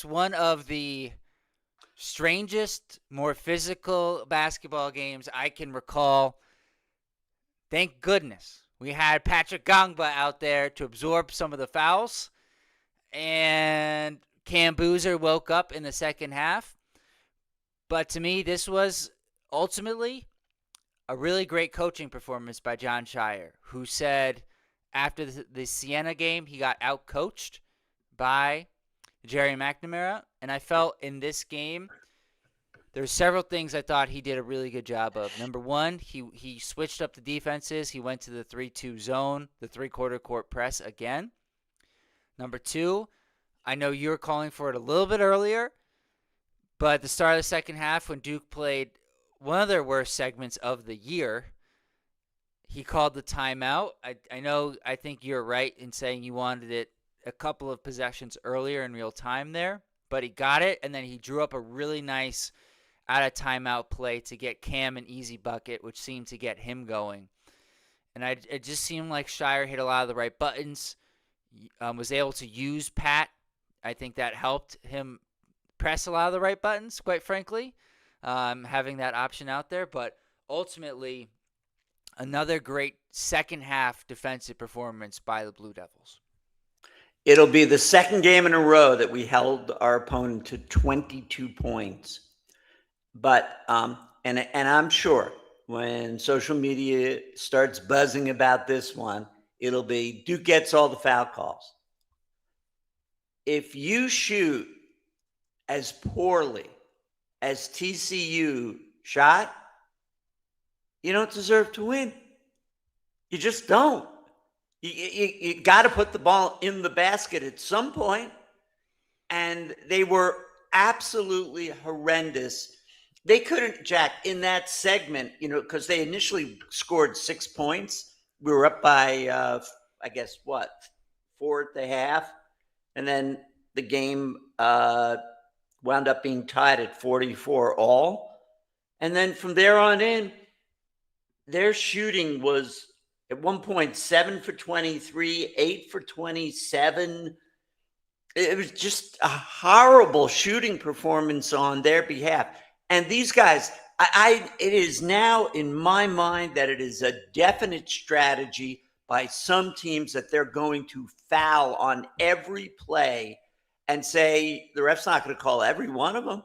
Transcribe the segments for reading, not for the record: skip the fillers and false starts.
one of the strangest, more physical basketball games I can recall. Thank goodness we had Patrick Ngongba out there to absorb some of the fouls, and Cam Boozer woke up in the second half. But to me, this was ultimately a really great coaching performance by John Shire, who said after the Siena game he got outcoached by Jerry McNamara, and I felt in this game there's several things I thought he did a really good job of. Number one, he switched up the defenses. He went to the 3-2 zone, the three-quarter court press again. Number two, I know you were calling for it a little bit earlier, but at the start of the second half when Duke played one of their worst segments of the year, he called the timeout. I think you're right in saying you wanted it a couple of possessions earlier in real time there, but he got it, and then he drew up a really nice out of timeout play to get Cam an easy bucket, which seemed to get him going. And it just seemed like Shire hit a lot of the right buttons, was able to use Pat. I think that helped him press a lot of the right buttons, quite frankly, having that option out there. But ultimately, another great second half defensive performance by the Blue Devils. It'll be the second game in a row that we held our opponent to 22 points. But and I'm sure when social media starts buzzing about this one, it'll be Duke gets all the foul calls. If you shoot as poorly as TCU shot, you don't deserve to win. You just don't. You got to put the ball in the basket at some point. And they were absolutely horrendous. They couldn't, Jack, in that segment, because they initially scored 6 points. We were up by, I guess, 4 at the half. And then the game wound up being tied at 44 all. And then from there on in, their shooting was at one point 7 for 23, 8 for 27. It was just a horrible shooting performance on their behalf. And these guys, it is now in my mind that it is a definite strategy by some teams that they're going to foul on every play and say the ref's not going to call every one of them.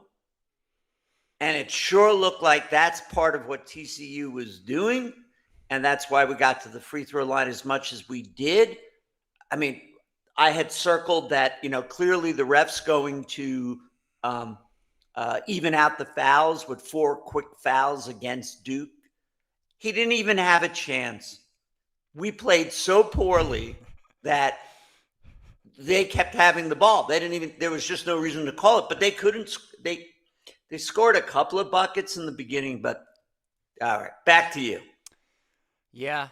And it sure looked like that's part of what TCU was doing. And that's why we got to the free throw line as much as we did. I mean, I had circled that, clearly the ref's going to even out the fouls with 4 quick fouls against Duke. He didn't even have a chance. We played so poorly that they kept having the ball. There was just no reason to call it, but they couldn't. They scored a couple of buckets in the beginning, but all right, back to you. Yeah.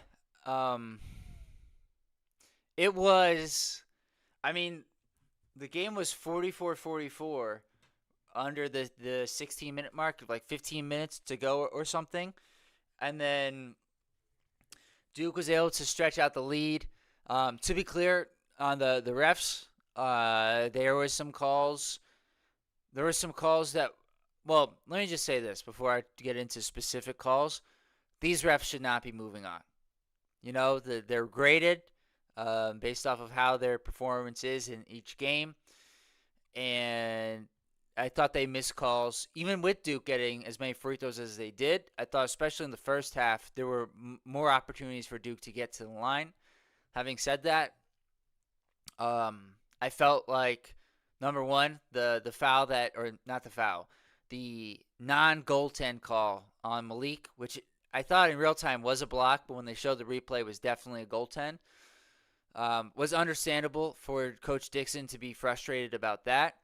It was, the game was 44-44 under the 16-minute mark, like 15 minutes to go or something. And then Duke was able to stretch out the lead. To be clear, on the refs, there were some calls. There were some calls that, well, let me just say this before I get into specific calls. These refs should not be moving on. They're graded based off of how their performance is in each game. And I thought they missed calls. Even with Duke getting as many free throws as they did, I thought especially in the first half, there were more opportunities for Duke to get to the line. Having said that, I felt like, number one, the foul that, or not the foul, the non-goaltend call on Malik, which I thought in real time was a block, but when they showed the replay, it was definitely a goaltend. Was understandable for Coach Dixon to be frustrated about that.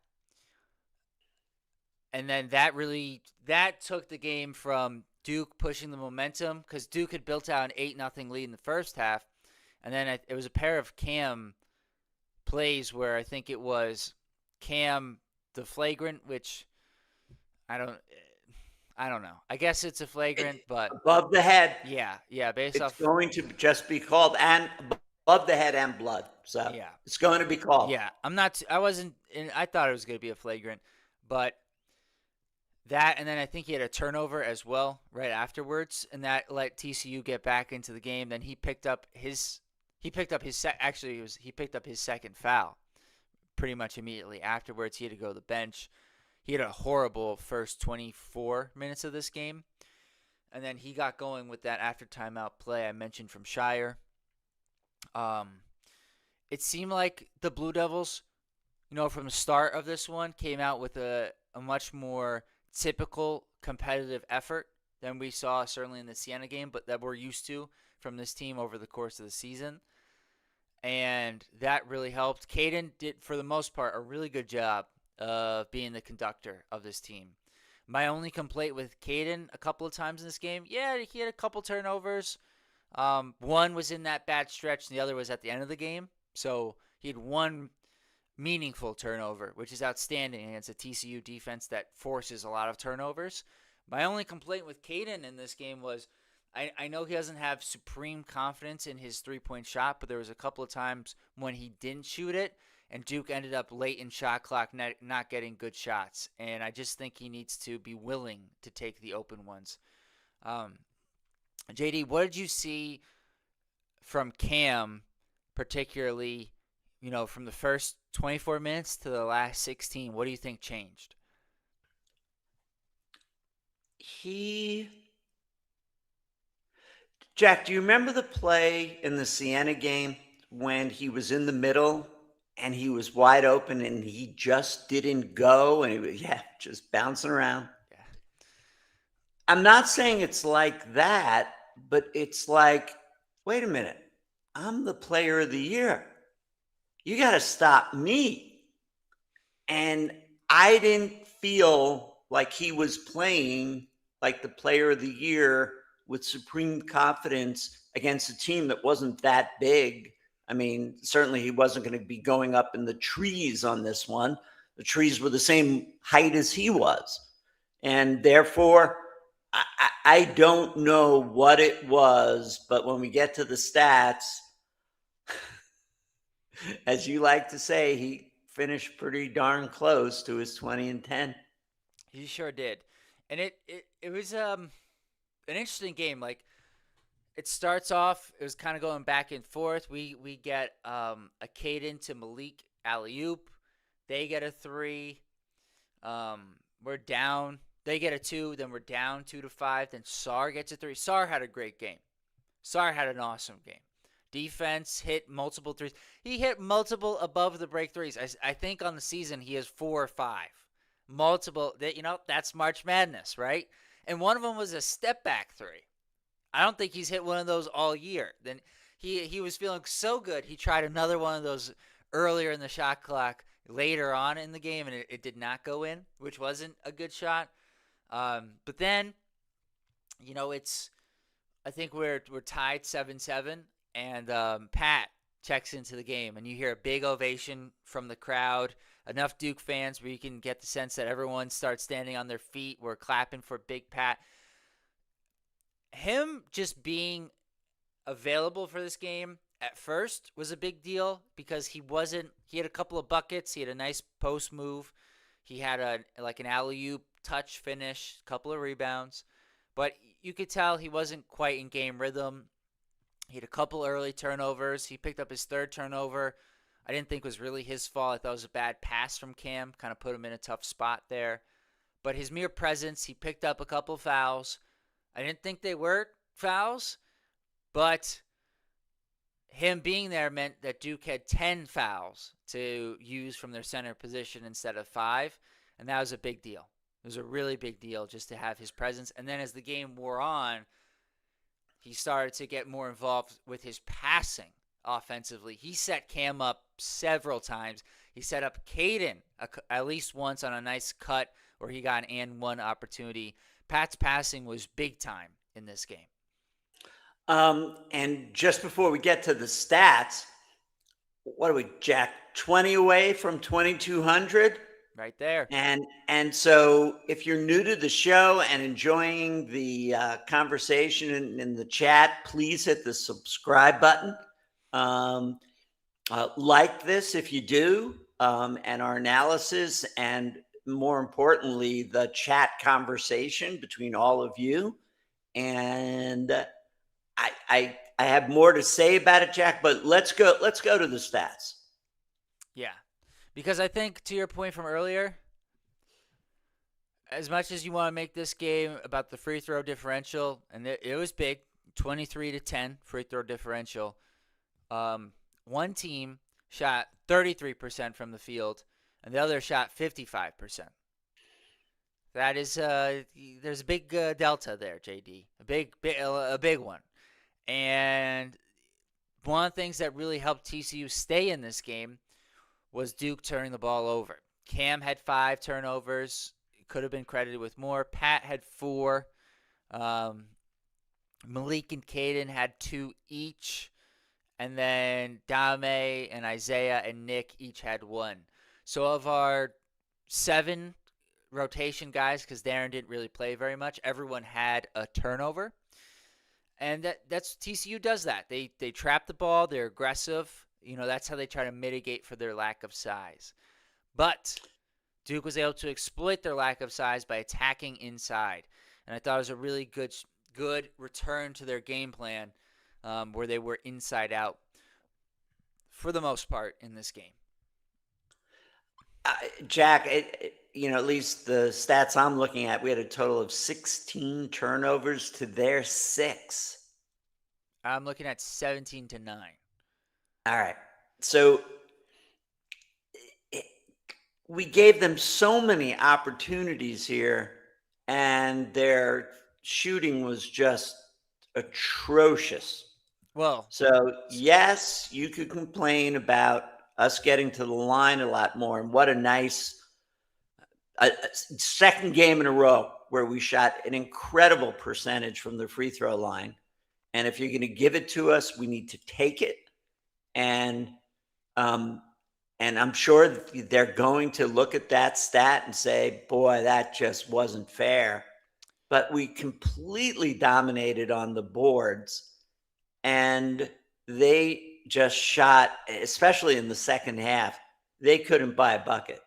And then that took the game from Duke pushing the momentum, because Duke had built out an 8-0 lead in the first half. And then it was a pair of Cam plays where I think it was Cam the flagrant, which I don't know. I guess it's a flagrant, but above the head. Yeah, based it's off. It's going to just be called, and above the head and blood. So Yeah. it's going to be called. Yeah. I wasn't, I thought it was going to be a flagrant, but that, and then I think he had a turnover as well right afterwards, and that let TCU get back into the game. Then he picked up his actually he picked up his second foul pretty much immediately afterwards. He had to go to the bench. He had a horrible first 24 minutes of this game, and then he got going with that after timeout play I mentioned from Shire. It seemed like the Blue Devils, from the start of this one, came out with a much more typical competitive effort than we saw certainly in the Siena game, but that we're used to from this team over the course of the season. And that really helped. Caden did, for the most part, a really good job of being the conductor of this team. My only complaint with Caden a couple of times in this game, he had a couple turnovers. One was in that bad stretch, and the other was at the end of the game. So he had one meaningful turnover, which is outstanding against a TCU defense that forces a lot of turnovers. My only complaint with Caden in this game was I know he doesn't have supreme confidence in his three-point shot, but there was a couple of times when he didn't shoot it, and Duke ended up late in shot clock not getting good shots. And I just think he needs to be willing to take the open ones. JD, what did you see from Cam, particularly, from the first 24 minutes to the last 16? What do you think changed? Jack, do you remember the play in the Siena game when he was in the middle and he was wide open and he just didn't go, and he was, just bouncing around? Yeah. I'm not saying it's like that, but it's like, wait a minute, I'm the player of the year. You got to stop me. And I didn't feel like he was playing like the player of the year with supreme confidence against a team that wasn't that big. I mean, certainly he wasn't going to be going up in the trees on this one. The trees were the same height as he was. And therefore, I don't know what it was, but when we get to the stats, as you like to say, he finished pretty darn close to his 20 and 10. He sure did. And it was an interesting game. Like, it starts off, it was kind of going back and forth. We get a Caden to Malik alley-oop. They get a 3. We're down. They get a 2. Then we're down 2-5. Then Sar gets a 3. Sar had a great game. Sar had an awesome game. Defense hit multiple threes. He hit multiple above the break threes. I think on the season he has 4 or 5. Multiple. That's March Madness, right? And one of them was a step back 3. I don't think he's hit one of those all year. Then he was feeling so good, he tried another one of those earlier in the shot clock later on in the game, and it did not go in, which wasn't a good shot. But then, I think we're tied 7-7, and Pat checks into the game, and you hear a big ovation from the crowd. Enough Duke fans where you can get the sense that everyone starts standing on their feet. We're clapping for Big Pat. Him just being available for this game at first was a big deal because he had a couple of buckets. He had a nice post move. He had an alley-oop touch finish, a couple of rebounds. But you could tell he wasn't quite in game rhythm. He had a couple early turnovers. He picked up his 3rd turnover. I didn't think was really his fault. I thought it was a bad pass from Cam. Kind of put him in a tough spot there. But his mere presence, he picked up a couple fouls. I didn't think they were fouls, but him being there meant that Duke had 10 fouls to use from their center position instead of 5, and that was a big deal. It was a really big deal just to have his presence. And then as the game wore on, he started to get more involved with his passing offensively. He set Cam up several times. He set up Caden at least once on a nice cut where he got an and one opportunity. Pat's passing was big time in this game. And just before we get to the stats, what are we, Jack? 20 away from 2,200? Right there. And so if you're new to the show and enjoying the conversation in the chat, please hit the subscribe button. Like this if you do, and our analysis, and more importantly, the chat conversation between all of you. And I have more to say about it, Jack, but let's go to the stats. Yeah. Because I think, to your point from earlier, as much as you want to make this game about the free throw differential, and it was big, 23-10 free throw differential. One team shot 33% from the field, and the other shot 55%. That is, there's a big delta there, JD. A big one. And one of the things that really helped TCU stay in this game was Duke turning the ball over. Cam had 5 turnovers. Could have been credited with more. Pat had 4. Malik and Caden had 2 each. And then Dame and Isaiah and Nick each had 1. So of our 7 rotation guys, because Darren didn't really play very much, everyone had a turnover. And that's TCU does that. They trap the ball. They're aggressive. That's how they try to mitigate for their lack of size. But Duke was able to exploit their lack of size by attacking inside. And I thought it was a really good return to their game plan, where they were inside out for the most part in this game. Jack, at least the stats I'm looking at, we had a total of 16 turnovers to their 6. I'm looking at 17-9. All right. So we gave them so many opportunities here, and their shooting was just atrocious. Well, so yes, you could complain about us getting to the line a lot more, and what a nice second game in a row where we shot an incredible percentage from the free throw line. And if you're going to give it to us, we need to take it. And I'm sure they're going to look at that stat and say, boy, that just wasn't fair. But we completely dominated on the boards, and they just shot, especially in the second half, they couldn't buy a bucket.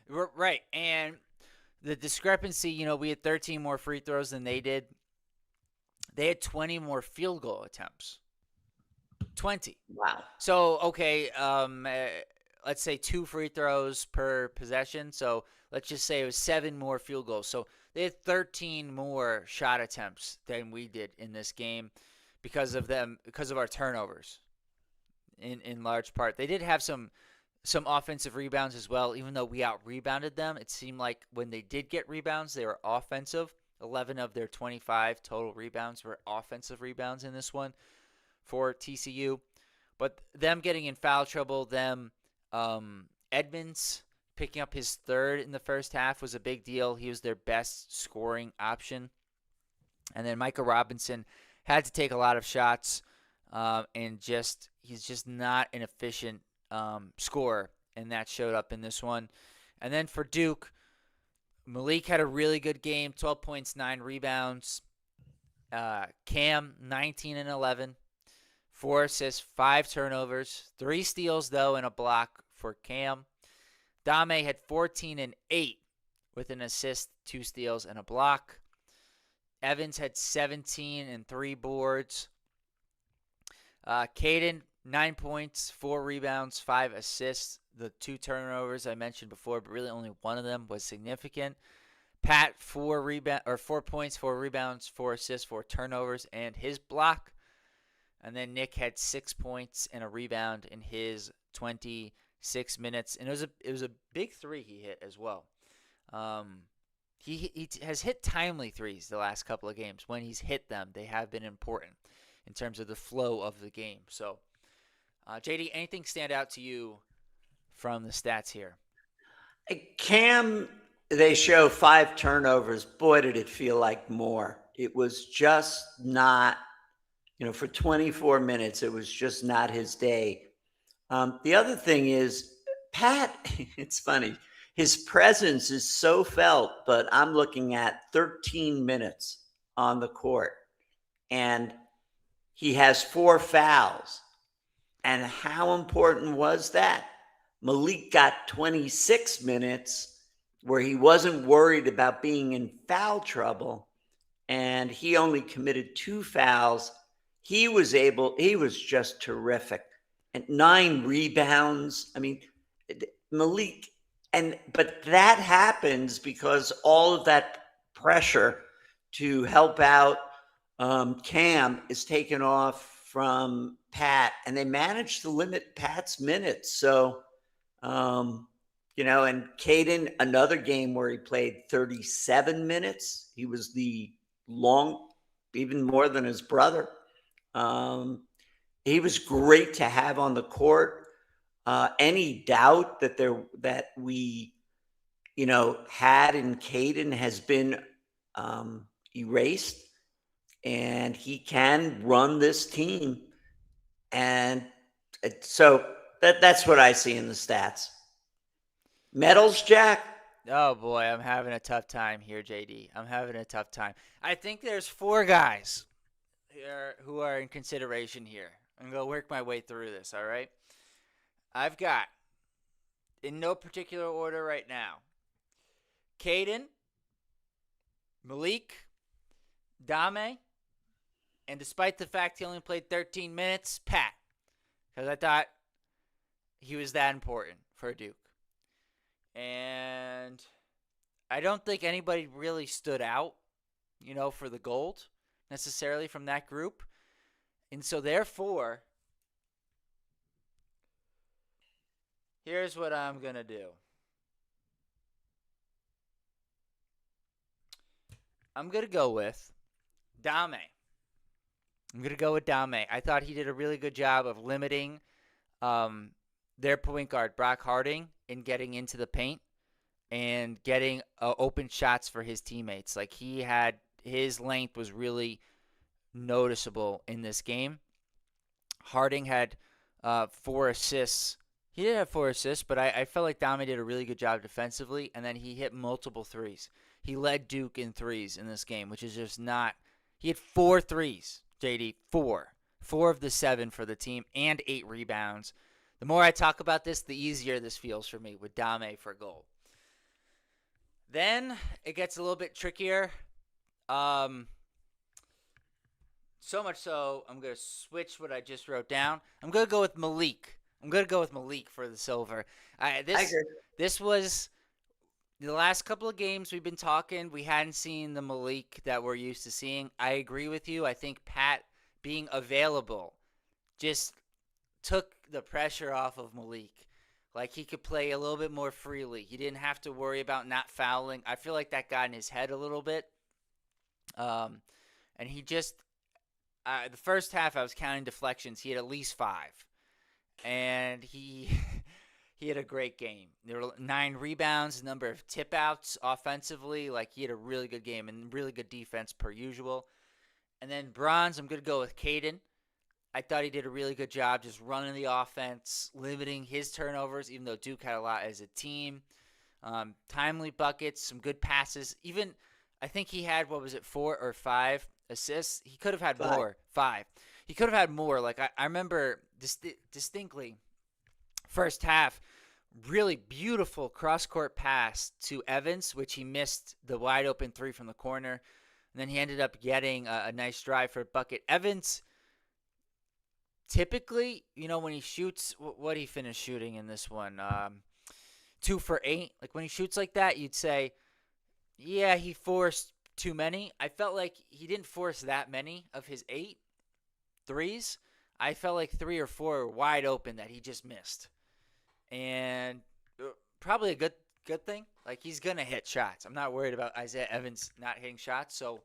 Right. And the discrepancy, we had 13 more free throws than they did. They had 20 more field goal attempts. 20. Wow. So, okay, let's say 2 free throws per possession. So let's just say it was 7 more field goals. So they had 13 more shot attempts than we did in this game because of our turnovers in large part. They did have some offensive rebounds as well. Even though we out-rebounded them, it seemed like when they did get rebounds, they were offensive. 11 of their 25 total rebounds were offensive rebounds in this one for TCU. But them getting in foul trouble, Edmonds picking up his 3rd in the first half was a big deal. He was their best scoring option. And then Micah Robinson had to take a lot of shots, and he's just not an efficient scorer, and that showed up in this one. And then for Duke, Malik had a really good game, 12 points, 9 rebounds. Cam, 19 and 11, 4 assists, 5 turnovers, 3 steals, though, and a block for Cam. Dame had 14 and 8 with an assist, 2 steals, and a block. Evans had 17 and 3 boards. Caden, 9 points, 4 rebounds, 5 assists. The 2 turnovers I mentioned before, but really only one of them was significant. Pat, 4 points, 4 rebounds, 4 assists, 4 turnovers, and his block. And then Nick had 6 points and a rebound in his 26 minutes. And it was a big 3 he hit as well. He has hit timely threes the last couple of games. When he's hit them, they have been important in terms of the flow of the game. So, JD, anything stand out to you from the stats here? Cam, they show 5 turnovers. Boy, did it feel like more. It was just not, for 24 minutes, it was just not his day. The other thing is, Pat, it's funny, his presence is so felt, but I'm looking at 13 minutes on the court, and he has 4 fouls. And how important was that? Malik got 26 minutes where he wasn't worried about being in foul trouble, and he only committed 2 fouls. He was just terrific. And 9 rebounds. I mean, Malik, but that happens because all of that pressure to help out Cam is taken off from Pat, and they managed to limit Pat's minutes. So, and Caden, another game where he played 37 minutes. He was even more than his brother. He was great to have on the court. Any doubt that we, had in Caden has been erased, and he can run this team. And so that's what I see in the stats. Medals, Jack? Oh boy, I'm having a tough time here, JD. I'm having a tough time. I think there's 4 guys here who are in consideration here. I'm going to work my way through this, all right? I've got, in no particular order right now, Caden, Malik, Dame, and despite the fact he only played 13 minutes, Pat. Because I thought he was that important for Duke. And I don't think anybody really stood out, for the gold necessarily from that group. And so therefore, here's what I'm going to do. I'm going to go with Dame. I thought he did a really good job of limiting their point guard, Brock Harding, in getting into the paint and getting open shots for his teammates. Like, his length was really noticeable in this game. Harding had 4 assists. He did have 4 assists, but I felt like Dame did a really good job defensively, and then he hit multiple threes. He led Duke in threes in this game, which is just not – he had 4 threes, JD, 4. 4 of the 7 for the team and 8 rebounds. The more I talk about this, the easier this feels for me with Dame for goal. Then it gets a little bit trickier. So much so, I'm going to switch what I just wrote down. I'm going to go with Malik. For the silver. I agree. This was the last couple of games we've been talking. We hadn't seen the Malik that we're used to seeing. I agree with you. I think Pat being available just took the pressure off of Malik. Like, he could play a little bit more freely. He didn't have to worry about not fouling. I feel like that got in his head a little bit. And he just the first half I was counting deflections. He had at least 5. And he had a great game. There were 9 rebounds, a number of tip outs offensively. Like, he had a really good game and really good defense per usual. And then bronze, I'm going to go with Caden. I thought he did a really good job just running the offense, limiting his turnovers, even though Duke had a lot as a team. Timely buckets, some good passes. Even, I think he had, 4 or 5 assists? He could have had 5. more. 5. He could have had more. Like, I remember distinctly, first half, really beautiful cross-court pass to Evans, which he missed the wide-open 3 from the corner. And then he ended up getting a nice drive for a bucket. Evans, typically, when he shoots, what he finished shooting in this one? 2 for 8. Like, when he shoots like that, you'd say, yeah, he forced too many. I felt like he didn't force that many of his 8 threes. I felt like 3 or 4 were wide open that he just missed. And probably a good thing. Like, he's going to hit shots. I'm not worried about Isaiah Evans not hitting shots. So,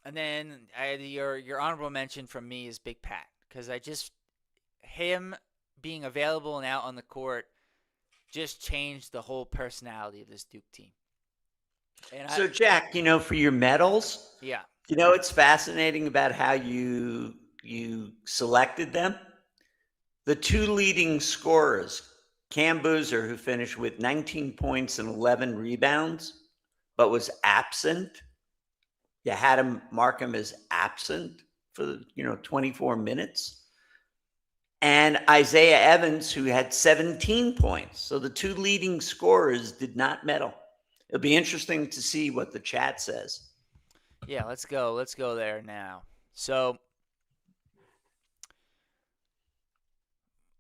and then your honorable mention from me is Big Pat. Because him being available and out on the court just changed the whole personality of this Duke team. So, Jack, for your medals, yeah. It's fascinating about how you selected them. The 2 leading scorers, Cam Boozer, who finished with 19 points and 11 rebounds, but was absent. You had to mark him as absent for 24 minutes. and Isaiah Evans, who had 17 points. So the two leading scorers did not medal. It'll be interesting to see what the chat says. Yeah, let's go. Let's go there now. So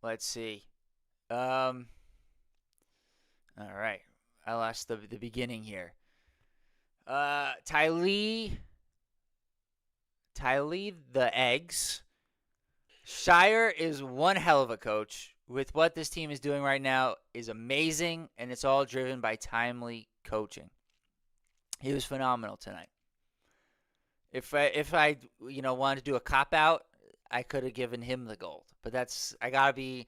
let's see. All right. I lost the beginning here. Tylee the Eggs. Shire is one hell of a coach. With what this team is doing right now is amazing, and it's all driven by timely coaching. He was phenomenal tonight. If I wanted to do a cop out, I could have given him the gold. But I gotta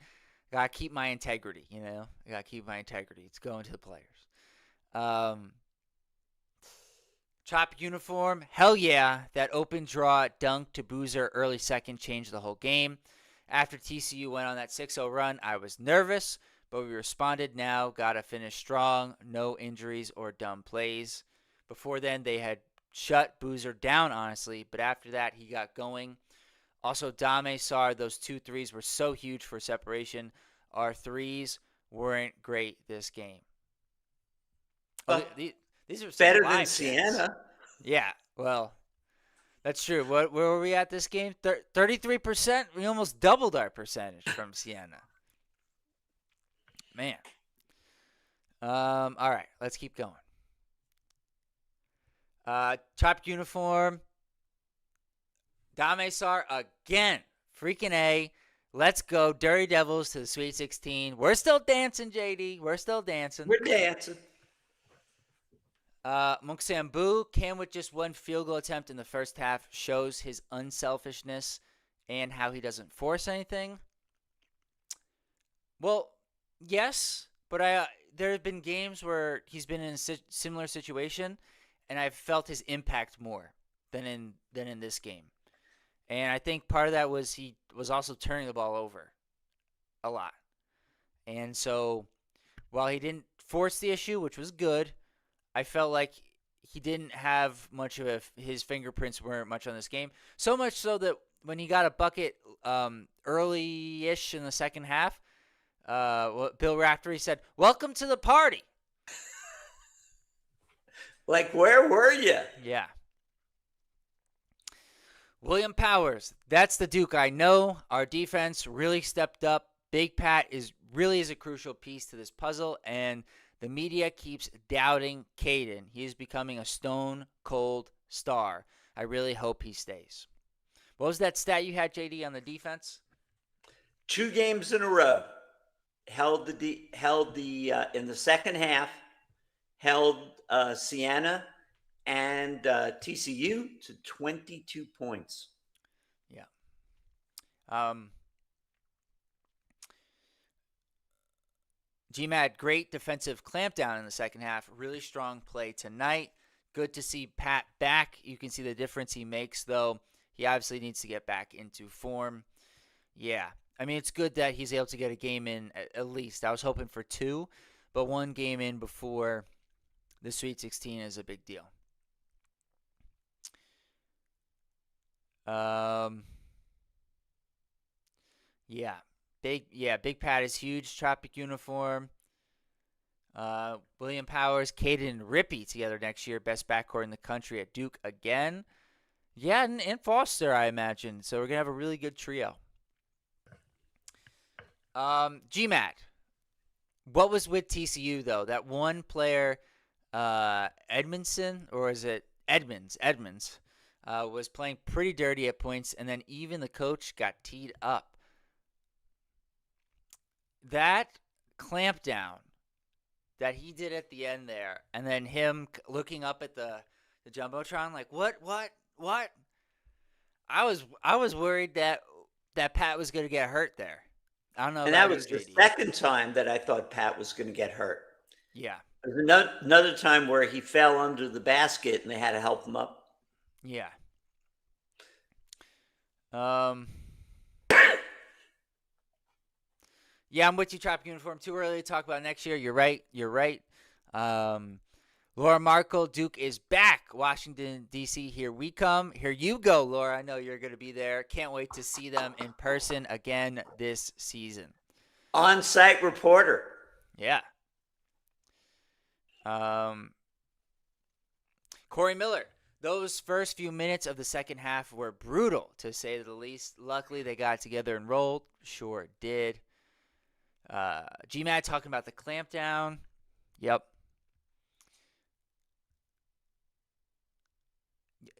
keep my integrity. I gotta keep my integrity. It's going to the players. Chop uniform, hell yeah! That open draw dunk to Boozer early second changed the whole game. After TCU went on that 6-0 run, I was nervous, but we responded now. Gotta finish strong. No injuries or dumb plays. Before then, they had shut Boozer down, honestly, but after that, he got going. Also, Dame Sarr, those 2 threes were so huge for separation. Our threes weren't great this game. These are some better live than chats. Siena. Yeah, well, that's true. Where were we at this game? 33%? We almost doubled our percentage from Siena. Man. All right, let's keep going. Chopped uniform. Dame Sarr again. Freaking A. Let's go. Dirty Devils to the Sweet 16. We're still dancing, JD. We're still dancing. We're dancing. Muksambu came with just one field goal attempt in the first half. Shows his unselfishness and how he doesn't force anything. Well, yes, but there have been games where he's been in a similar situation, and I've felt his impact more than in this game. And I think part of that was he was also turning the ball over a lot. And so while he didn't force the issue, which was good, I felt like he didn't have much of his fingerprints weren't much on this game. So much so that when he got a bucket early-ish in the second half, Bill Raftery said, "Welcome to the party." Like, where were you? Yeah. William Powers, that's the Duke I know. Our defense really stepped up. Big Pat really is a crucial piece to this puzzle, and the media keeps doubting Caden. He is becoming a stone-cold star. I really hope he stays. What was that stat you had, JD, on the defense? 2 games in a row. Held in the second half, held Siena and TCU to 22 points. Yeah. GMAT, great defensive clampdown in the second half. Really strong play tonight. Good to see Pat back. You can see the difference he makes, though. He obviously needs to get back into form. Yeah. I mean, it's good that he's able to get a game in at least. I was hoping for 2, but 1 game in before the Sweet 16 is a big deal. Yeah. Big Pat is huge. Tropic uniform. William Powers, Caden, and Rippey together next year. Best backcourt in the country at Duke again. Yeah, and Foster, I imagine. So we're going to have a really good trio. GMAT. What was with TCU, though? That one player, Edmondson, or is it Edmonds, was playing pretty dirty at points, and then even the coach got teed up. That clampdown that he did at the end there, and then him looking up at the Jumbotron like, what? I was worried that Pat was going to get hurt there. I don't know. And that was the second time that I thought Pat was going to get hurt. Yeah. There's another time where he fell under the basket and they had to help him up. Yeah. Yeah, I'm with you, Tropic Uniform. Too early to talk about next year. You're right. Laura Markle, Duke is back. Washington, D.C. Here we come. Here you go, Laura. I know you're going to be there. Can't wait to see them in person again this season. On-site reporter. Yeah. Corey Miller. Those first few minutes of the second half were brutal, to say the least. Luckily, they got together and rolled. Sure did. GMAT talking about the clampdown. Yep.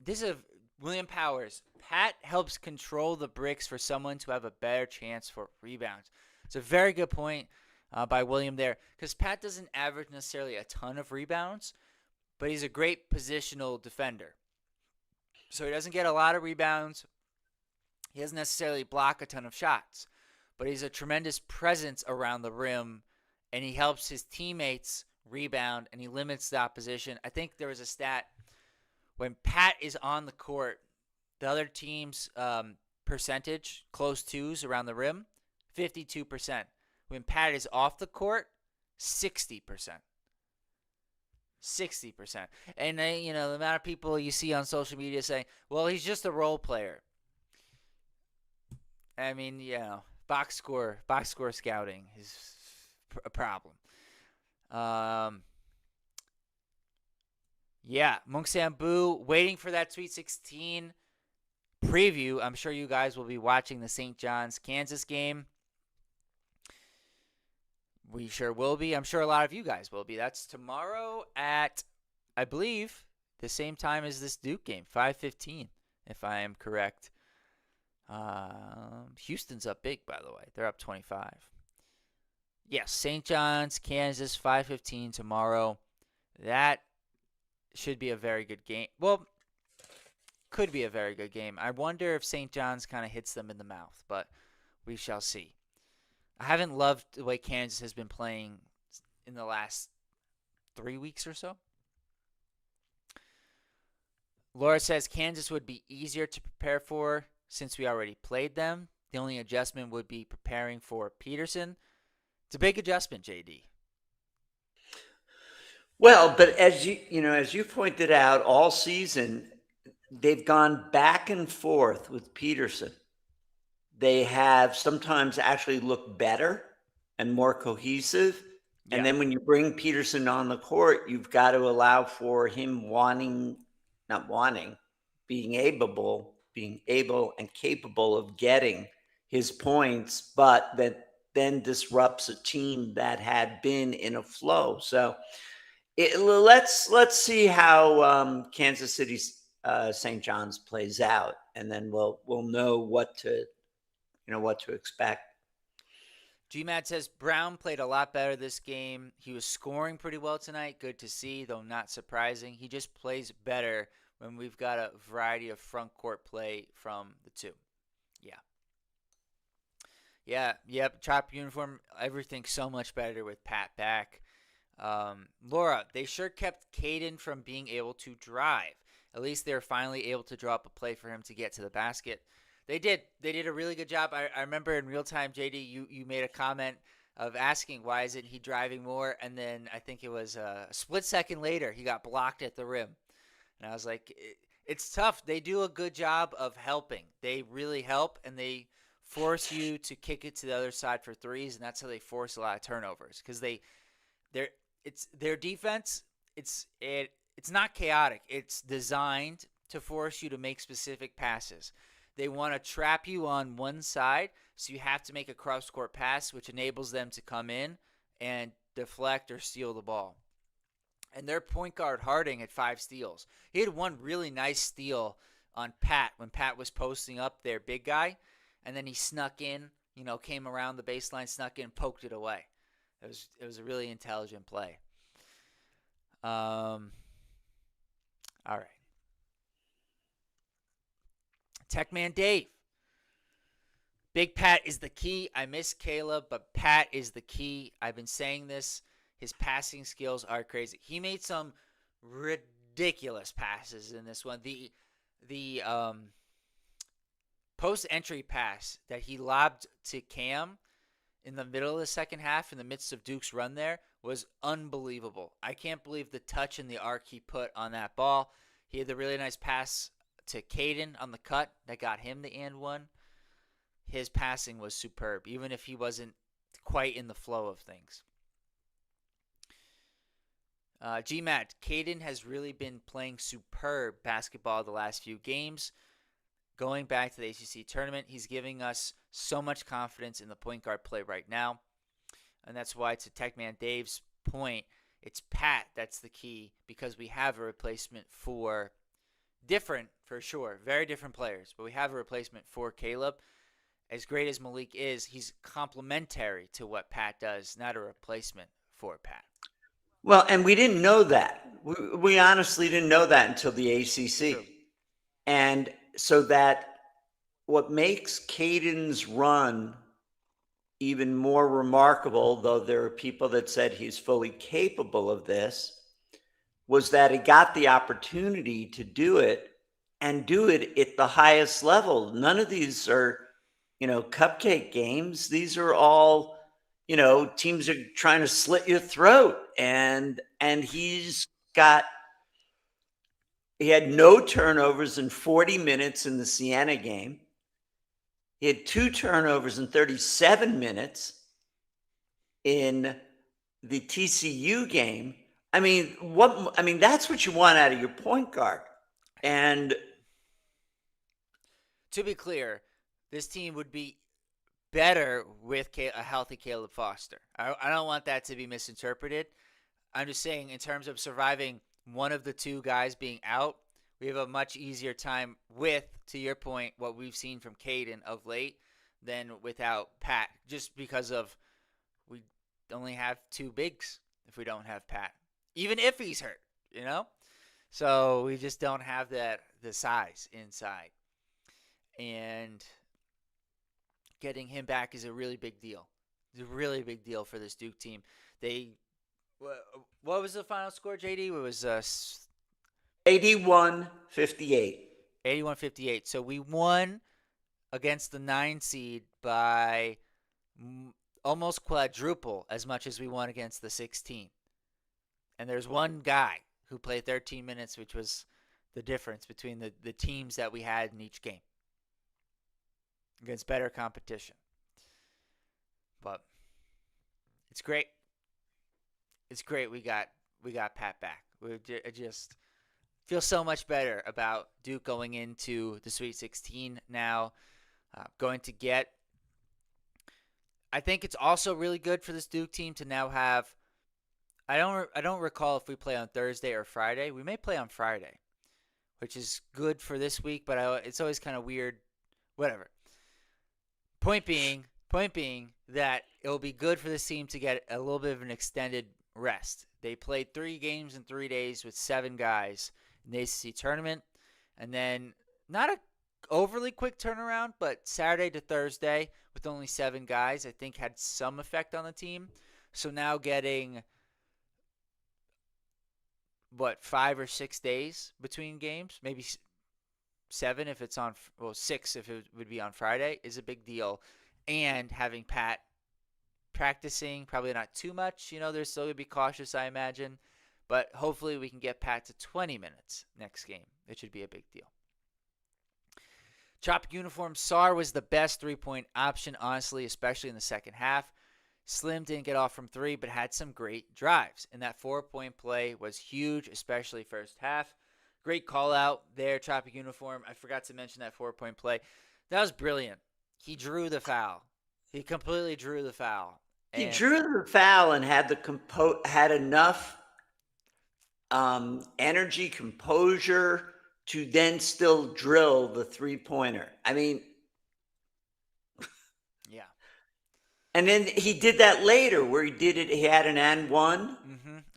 This is William Powers. Pat helps control the bricks for someone to have a better chance for rebounds. It's a very good point by William there, because Pat doesn't average necessarily a ton of rebounds, but he's a great positional defender. So he doesn't get a lot of rebounds. He doesn't necessarily block a ton of shots, but he's a tremendous presence around the rim, and he helps his teammates rebound, and he limits the opposition. I think there was a stat when Pat is on the court, the other team's percentage, close twos around the rim, 52%. When Pat is off the court, 60%. 60%. And, the amount of people you see on social media saying, well, he's just a role player. I mean, box score scouting is a problem. Yeah, Mungsambu waiting for that Sweet 16 preview. I'm sure you guys will be watching the St. John's, Kansas game. We sure will be. I'm sure a lot of you guys will be. That's tomorrow at, I believe, the same time as this Duke game, 5:15, if I am correct. Houston's up big, by the way. They're up 25. Yes, St. John's, Kansas, 5:15 tomorrow. That should be a very good game. Well, could be a very good game. I wonder if St. John's kind of hits them in the mouth, but we shall see. I haven't loved the way Kansas has been playing in the last 3 weeks or so. Laura says Kansas would be easier to prepare for since we already played them. The only adjustment would be preparing for Peterson. It's a big adjustment, JD. Well, but as you pointed out, all season they've gone back and forth with Peterson. They have sometimes actually looked better and more cohesive. Yeah. And then when you bring Peterson on the court, you've got to allow for him being able and capable of getting his points, but that then disrupts a team that had been in a flow. So let's see how Kansas City's St. John's plays out, and then we'll know what to expect. GMAT says Brown played a lot better this game. He was scoring pretty well tonight. Good to see, though not surprising. He just plays better when we've got a variety of front court play from the two. Yep. Chop uniform, everything's so much better with Pat back. Laura, they sure kept Caden from being able to drive. At least they're finally able to draw up a play for him to get to the basket. They did a really good job. I remember in real time, JD, you made a comment of asking why isn't he driving more, and then I think it was a split second later he got blocked at the rim. And I was like, it's tough. They do a good job of helping. They really help, and they force you to kick it to the other side for threes, and that's how they force a lot of turnovers. Because their defense, it's not chaotic. It's designed to force you to make specific passes. They want to trap you on one side, so you have to make a cross-court pass, which enables them to come in and deflect or steal the ball. And their point guard, Harding, had 5 steals. He had one really nice steal on Pat when Pat was posting up their big guy, and then he snuck in, came around the baseline, snuck in, poked it away. It was a really intelligent play. All right. Techman Dave. Big Pat is the key. I miss Caleb, but Pat is the key. I've been saying this. His passing skills are crazy. He made some ridiculous passes in this one. The post-entry pass that he lobbed to Cam in the middle of the second half in the midst of Duke's run there was unbelievable. I can't believe the touch and the arc he put on that ball. He had the really nice pass to Caden on the cut that got him the and one. His passing was superb, even if he wasn't quite in the flow of things. GMAT, Caden has really been playing superb basketball the last few games. Going back to the ACC tournament, he's giving us so much confidence in the point guard play right now. And that's why, to Techman Dave's point, it's Pat that's the key, because we have a replacement for different, for sure, very different players, but we have a replacement for Caleb. As great as Malik is, he's complementary to what Pat does, not a replacement for Pat. Well, and we didn't know that. We honestly didn't know that until the ACC. True. And so that what makes Caden's run even more remarkable, though there are people that said he's fully capable of this, was that he got the opportunity to do it and do it at the highest level. None of these are, cupcake games. These are all, teams are trying to slit your throat. And he had no turnovers in 40 minutes in the Siena game. He had 2 turnovers in 37 minutes in the TCU game. I mean, that's what you want out of your point guard. And to be clear, this team would be better with a healthy Caleb Foster. I don't want that to be misinterpreted. I'm just saying, in terms of surviving one of the two guys being out, we have a much easier time with, to your point, what we've seen from Caden of late than without Pat, just because of we only have 2 bigs if we don't have Pat, even if he's hurt, So we just don't have the size inside. And getting him back is a really big deal. It's a really big deal for this Duke team. What was the final score, JD? It was 81-58. 81-58. So we won against the 9 seed by almost quadruple as much as we won against the 16. And there's one guy who played 13 minutes, which was the difference between the teams that we had in each game against better competition. But it's great. It's great we got Pat back. I just feel so much better about Duke going into the Sweet 16 now. I think it's also really good for this Duke team to now have. I don't recall if we play on Thursday or Friday. We may play on Friday, which is good for this week, but it's always kind of weird. Whatever. Point being that it will be good for this team to get a little bit of an extended rest. They played 3 games in 3 days with 7 guys in the ACC tournament, and then not a overly quick turnaround, but Saturday to Thursday with only 7 guys, I think had some effect on the team. So now getting 5 or 6 days between games, maybe 7 if it's on, 6 if it would be on Friday, is a big deal. And having Pat practicing, probably not too much. They're still going to be cautious, I imagine. But hopefully we can get Pat to 20 minutes next game. It should be a big deal. Tropic Uniform, Sar was the best 3-point option, honestly, especially in the second half. Slim didn't get off from 3, but had some great drives. And that 4-point play was huge, especially first half. Great call out there, Tropic Uniform. I forgot to mention that 4-point play. That was brilliant. He drew the foul. He completely drew the foul. He drew the foul and had enough energy, composure to then still drill the 3-pointer. I mean, yeah. And then he did that later, where he had an and one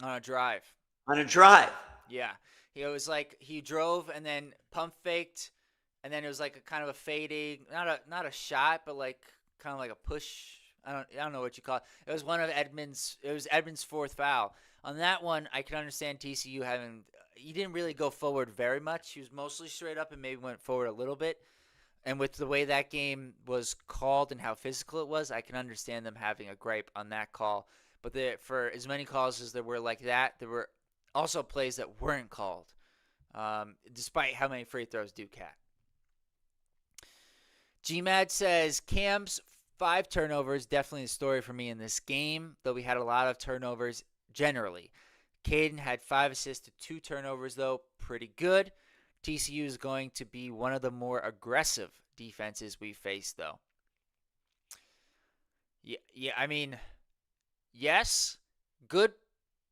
on a drive. Yeah, it was like he drove and then pump faked, and then it was like a kind of a fading, not a shot, but like kind of like a push. I don't know what you call it. It was one of Edmonds' 4th foul. On that one, I can understand TCU having. He didn't really go forward very much. He was mostly straight up and maybe went forward a little bit. And with the way that game was called and how physical it was, I can understand them having a gripe on that call. But for as many calls as there were like that, there were also plays that weren't called despite how many free throws Duke had. GMAD says Cam's 5 turnovers, definitely the story for me in this game, though we had a lot of turnovers generally. Caden had 5 assists to 2 turnovers, though, pretty good. TCU is going to be one of the more aggressive defenses we face, though. Yeah, I mean, yes, good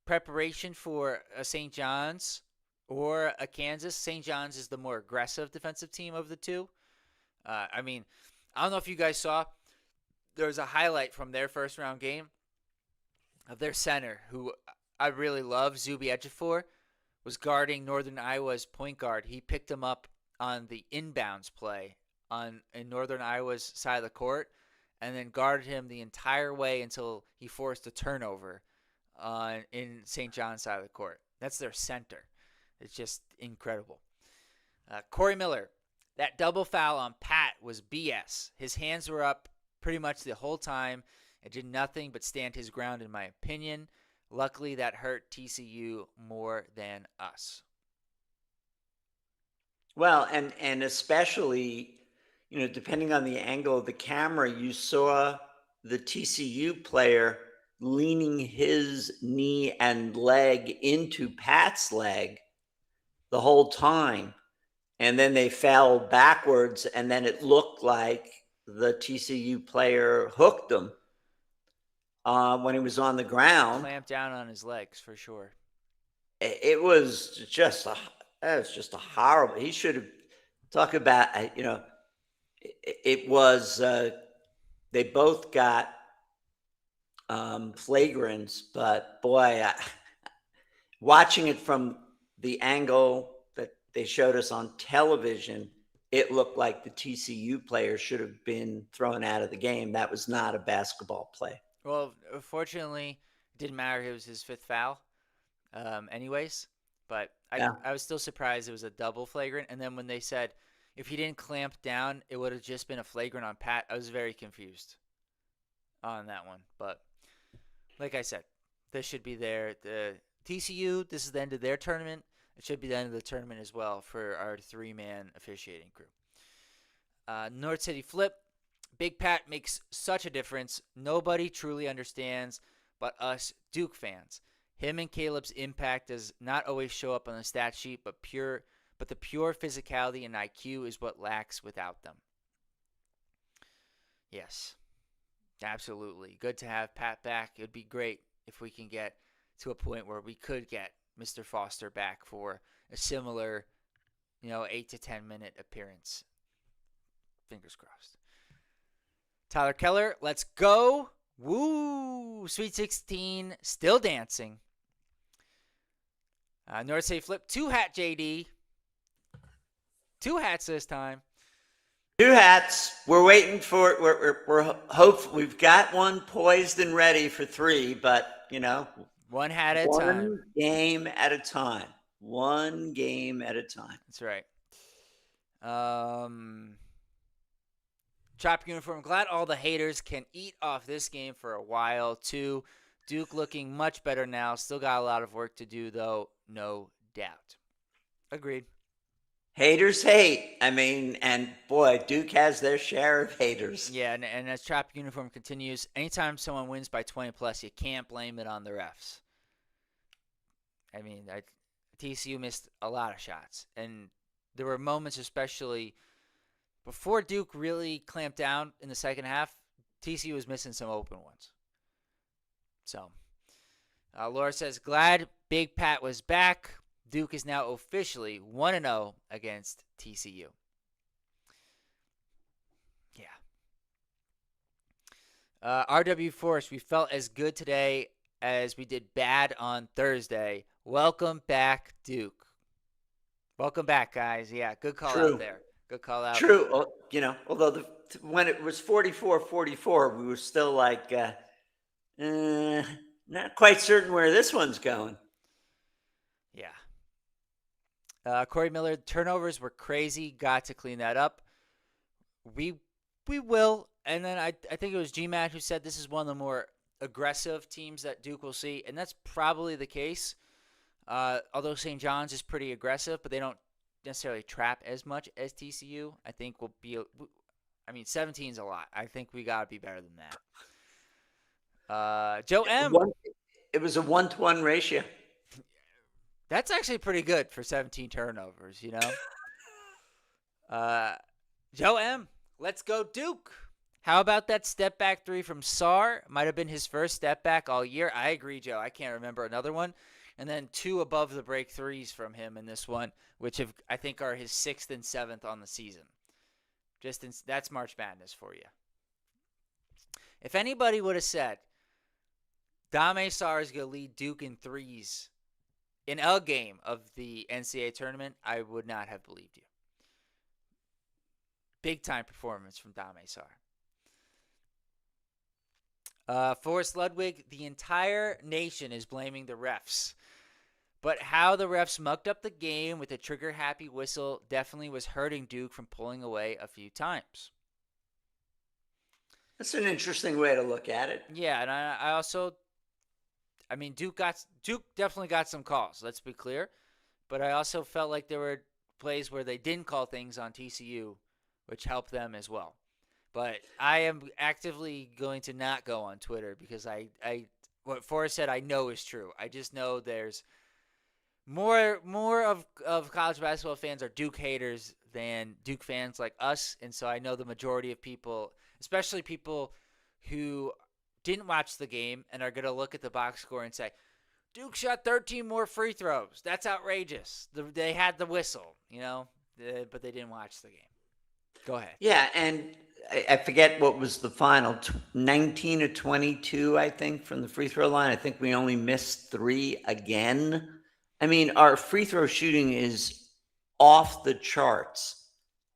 preparation for a St. John's or a Kansas. St. John's is the more aggressive defensive team of the two. I mean, I don't know if you guys saw, there was a highlight from their first round game of their center, who I really love, Zuby Ejiofor, was guarding Northern Iowa's point guard. He picked him up on the inbounds play in Northern Iowa's side of the court, and then guarded him the entire way until he forced a turnover in St. John's side of the court. That's their center. It's just incredible. Corey Miller, that double foul on Pat was BS. His hands were up pretty much the whole time. It did nothing but stand his ground, in my opinion. Luckily, that hurt TCU more than us. Well, and especially, depending on the angle of the camera, you saw the TCU player leaning his knee and leg into Pat's leg the whole time. And then they fell backwards, and then it looked like the TCU player hooked him when he was on the ground. Clamped down on his legs, for sure. It was just a horrible. He should have talked about, it was, they both got flagrants, but boy, watching it from the angle that they showed us on television, it looked like the TCU player should have been thrown out of the game. That was not a basketball play. Well, fortunately, it didn't matter. It was his 5th foul anyways. But I was still surprised it was a double flagrant. And then when they said if he didn't clamp down, it would have just been a flagrant on Pat, I was very confused on that one. But like I said, this should be there. The TCU, this is the end of their tournament. It should be the end of the tournament as well for our 3-man officiating crew. North City Flip. Big Pat makes such a difference. Nobody truly understands but us Duke fans. Him and Caleb's impact does not always show up on the stat sheet, but the pure physicality and IQ is what lacks without them. Yes, absolutely. Good to have Pat back. It would be great if we can get to a point where we could get Mr. Foster back for a similar, 8 to 10 minute appearance. Fingers crossed. Tyler Keller, let's go. Woo! Sweet 16, still dancing. North City Flip, 2-hat JD. 2 hats this time. 2 hats. We're waiting for. We're hopeful. We've got one poised and ready for 3, but 1 hat at a time. 1 game at a time. 1 game at a time. That's right. Chop uniform. Glad all the haters can eat off this game for a while, too. Duke looking much better now. Still got a lot of work to do, though, no doubt. Agreed. Haters hate. I mean, and boy, Duke has their share of haters. Yeah, and as Chop uniform continues, anytime someone wins by 20 plus, you can't blame it on the refs. I mean, TCU missed a lot of shots, and there were moments, especially before Duke really clamped down in the second half, TCU was missing some open ones. So, Laura says, glad Big Pat was back. Duke is now officially 1-0 against TCU. Yeah. RW Force, we felt as good today as we did bad on Thursday. Welcome back, Duke. Welcome back, guys. Yeah, good call out there. Good call out. True. Although when it was 44-44, we were still like not quite certain where this one's going. Yeah. Corey Miller, turnovers were crazy. Got to clean that up. We will. And then I think it was GMAT who said this is one of the more aggressive teams that Duke will see, and that's probably the case. Although St. John's is pretty aggressive, but they don't necessarily trap as much as TCU. I think we'll be. I mean, 17 is a lot. I think we gotta be better than that. Joe M. It was a 1-to-1 ratio. That's actually pretty good for 17 turnovers. Uh, Joe M. Let's go Duke. How about that step back three from Sarr? Might have been his first step back all year. I agree, Joe. I can't remember another one. And then 2 above the break threes from him in this one, which I think are his 6th and 7th on the season. That's March Madness for you. If anybody would have said Dame Sarr is going to lead Duke in threes in a game of the NCAA tournament, I would not have believed you. Big time performance from Dame Sarr. Forrest Ludwig, the entire nation is blaming the refs. But how the refs mucked up the game with a trigger-happy whistle definitely was hurting Duke from pulling away a few times. That's an interesting way to look at it. Yeah, and I mean, Duke definitely got some calls, let's be clear. But I also felt like there were plays where they didn't call things on TCU, which helped them as well. But I am actively going to not go on Twitter because what Forrest said I know is true. I just know there's more of college basketball fans are Duke haters than Duke fans like us, and so I know the majority of people, especially people who didn't watch the game and are going to look at the box score and say, Duke shot 13 more free throws. That's outrageous. They had the whistle, but they didn't watch the game. Go ahead. Yeah, and I forget what was the final, 19 or 22, I think, from the free throw line. I think we only missed 3 again. I mean, our free throw shooting is off the charts.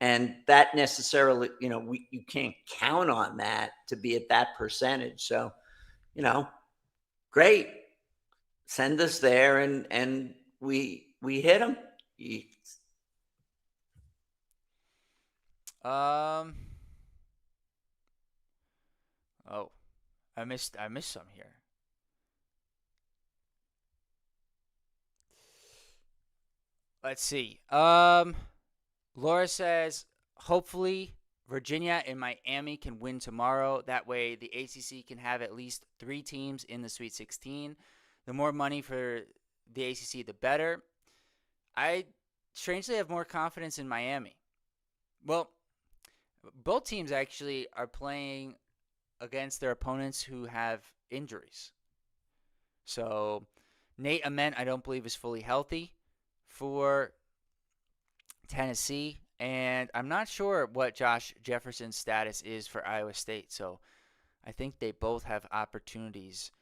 And that necessarily, you can't count on that to be at that percentage. So, great. Send us there and we hit them. Oh, I missed some here. Let's see. Laura says, hopefully Virginia and Miami can win tomorrow. That way the ACC can have at least 3 teams in the Sweet 16. The more money for the ACC, the better. I strangely have more confidence in Miami. Well, both teams actually are playing against their opponents who have injuries. So Nate Ament, I don't believe, is fully healthy for Tennessee. And I'm not sure what Josh Jefferson's status is for Iowa State. So I think they both have opportunities.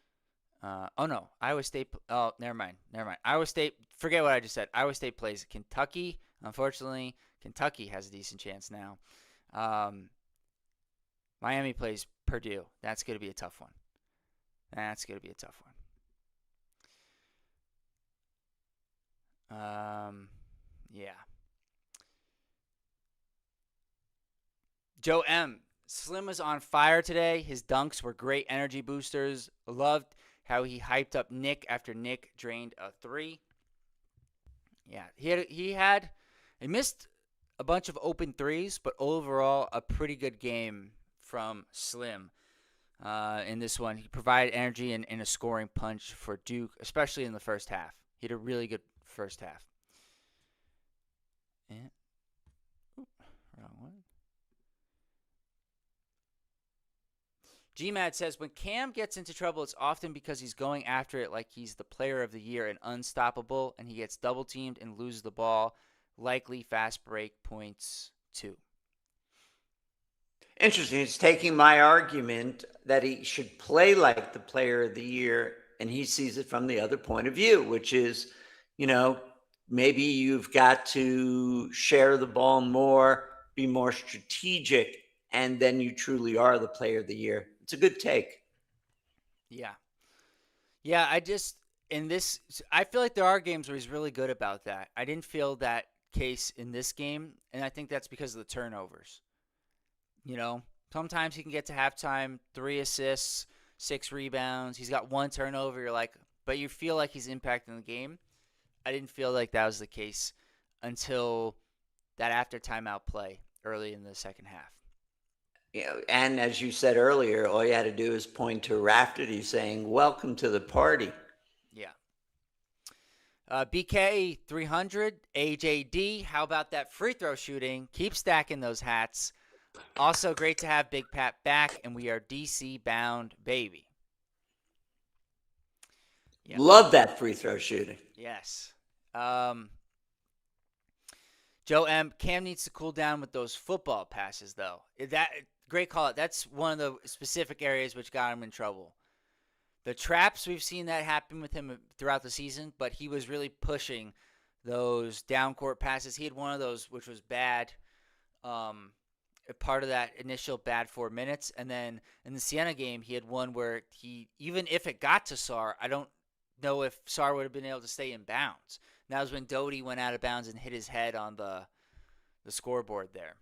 No. Iowa State. Oh, never mind. Iowa State. Forget what I just said. Iowa State plays Kentucky. Unfortunately, Kentucky has a decent chance now. Miami plays Purdue. That's going to be a tough one. Yeah. Joe M. Slim was on fire today. His dunks were great energy boosters. Loved how he hyped up Nick after Nick drained a 3. Yeah, he missed a bunch of open threes, but overall a pretty good game from Slim in this one. He provided energy and a scoring punch for Duke, especially in the first half. He had a really good first half. And, wrong one. GMAD says, when Cam gets into trouble, it's often because he's going after it like he's the player of the year and unstoppable, and he gets double-teamed and loses the ball. Likely fast break points, too. Interesting. It's taking my argument that he should play like the player of the year, and he sees it from the other point of view, which is, maybe you've got to share the ball more, be more strategic, and then you truly are the player of the year. It's a good take. Yeah. Yeah, I feel like there are games where he's really good about that. I didn't feel that case in this game, and I think that's because of the turnovers. Sometimes he can get to halftime, 3 assists, 6 rebounds. He's got 1 turnover. You're like, but you feel like he's impacting the game. I didn't feel like that was the case until that after timeout play early in the second half. And as you said earlier, all you had to do is point to Rafferty saying, "Welcome to the party." Yeah. BK 300, AJD. How about that free throw shooting? Keep stacking those hats. Also, great to have Big Pat back, and we are DC bound, baby. Yeah. Love that free throw shooting. Yes. Joe M. Cam needs to cool down with those football passes, though. That great call. That's one of the specific areas which got him in trouble. The traps, we've seen that happen with him throughout the season, but he was really pushing those down court passes. He had one of those which was bad, part of that initial bad 4 minutes, and then in the Siena game, he had one where he, even if it got to Sarr, I don't know if Sarr would have been able to stay in bounds. And that was when Doty went out of bounds and hit his head on the scoreboard there.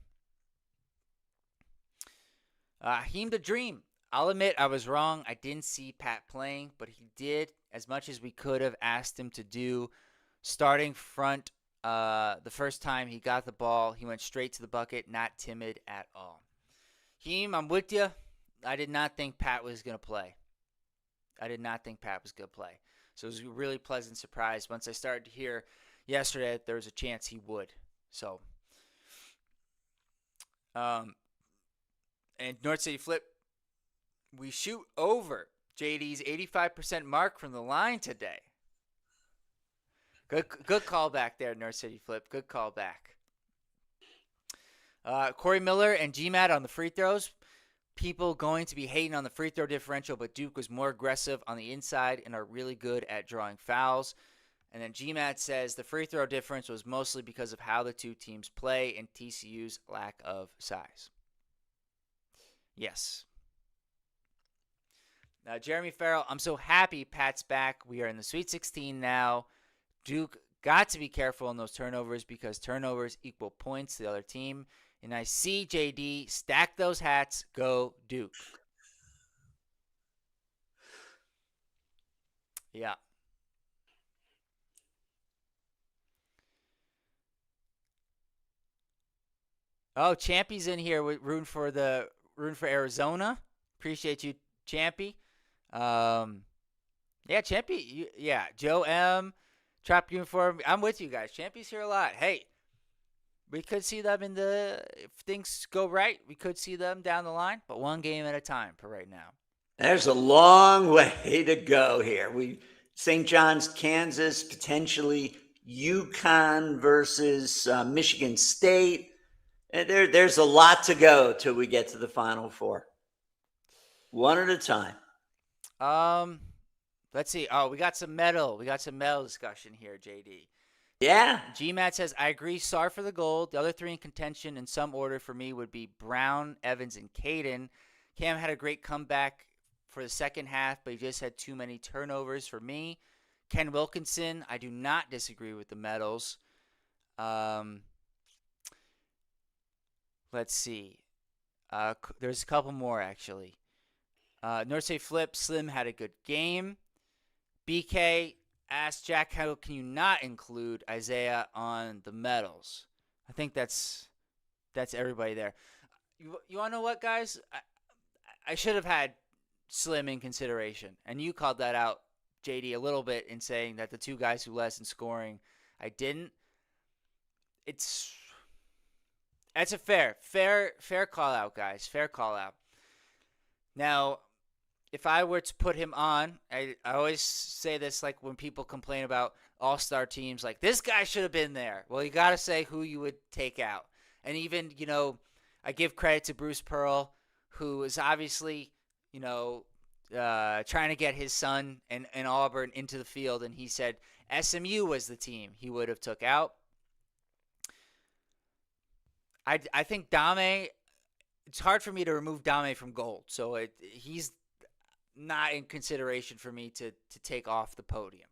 Hakeem the Dream. I'll admit I was wrong. I didn't see Pat playing, but he did as much as we could have asked him to do. Starting front the first time he got the ball, he went straight to the bucket, not timid at all. Hakeem, I'm with you. I did not think Pat was going to play. So it was a really pleasant surprise once I started to hear yesterday that there was a chance he would. So, and North City Flip, we shoot over JD's 85% mark from the line today. Good call back there, North City Flip. Good call back. Corey Miller and GMAT on the free throws. People going to be hating on the free throw differential, but Duke was more aggressive on the inside and are really good at drawing fouls. And then GMAT says the free throw difference was mostly because of how the two teams play and TCU's lack of size. Yes. Jeremy Farrell, I'm so happy Pat's back. We are in the Sweet 16 now. Duke got to be careful in those turnovers because turnovers equal points to the other team. And I see JD stack those hats. Go Duke. Yeah. Oh, Champy's in here rooting for Arizona. Appreciate you, Champy. Yeah, Champy. Yeah, Joe M. Trap uniform. I'm with you guys. Champy's here a lot. Hey, we could see them if things go right, we could see them down the line, but one game at a time for right now. There's a long way to go here. St. John's, Kansas, potentially UConn versus Michigan State. There's a lot to go till we get to the Final Four. One at a time. Let's see. Oh, we got some medal discussion here, JD. Yeah. GMAT says, I agree. Sarr for the gold. The other three in contention in some order for me would be Brown, Evans, and Caden. Cam had a great comeback for the second half, but he just had too many turnovers for me. Ken Wilkinson, I do not disagree with the medals. Let's see. There's a couple more, actually. North State Flip, Slim had a good game. BK asked Jack, how can you not include Isaiah on the medals? I think that's everybody there. You want to know what, guys? I should have had Slim in consideration, and you called that out, JD, a little bit in saying that the two guys who led in scoring, I didn't. That's a fair call out, guys. Fair call out. Now, if I were to put him on, I always say this, like when people complain about all-star teams, like this guy should have been there. Well, you got to say who you would take out. And even, I give credit to Bruce Pearl, who is obviously, trying to get his son and Auburn into the field. And he said SMU was the team he would have took out. I think Dame, it's hard for me to remove Dame from gold. So he's not in consideration for me to take off the podium.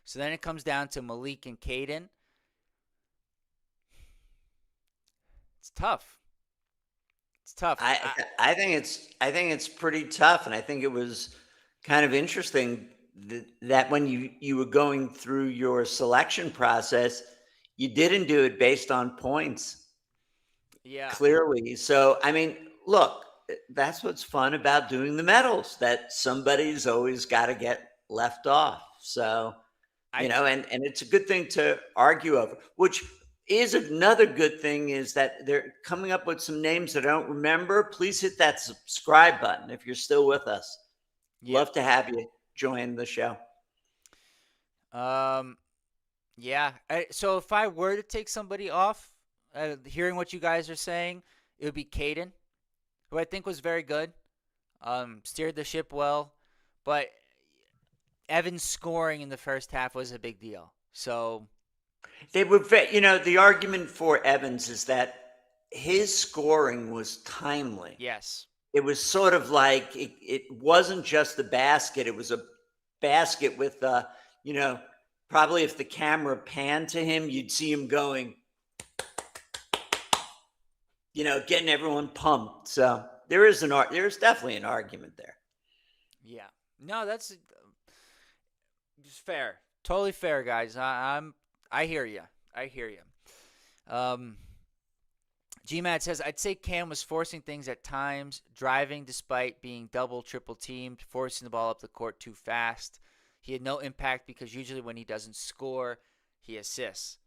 So then it comes down to Malik and Caden. It's tough. I think it's pretty tough, and I think it was kind of interesting that when you were going through your selection process, you didn't do it based on points, Yeah, clearly. So, I mean, look, that's what's fun about doing the medals, that somebody's always got to get left off. So, I and it's a good thing to argue over, which is another good thing, is that they're coming up with some names that I don't remember. Please hit that subscribe button if you're still with us. yeah. Love to have you join the show. Um, yeah. So if I were to take somebody off, hearing what you guys are saying, it would be Caden, who I think was very good. Steered the ship well, but Evans scoring in the first half was a big deal. So They were, the argument for Evans is that his scoring was timely. yes, It was sort of like it wasn't just the basket; it was a basket with, probably if the camera panned to him, you'd see him going, getting everyone pumped. So there's definitely an argument there. yeah. No, that's fair. Totally fair, guys. I hear you. I hear you. GMAT says, I'd say Cam was forcing things at times, driving despite being double, triple teamed, forcing the ball up the court too fast. He had no impact because usually when he doesn't score, he assists.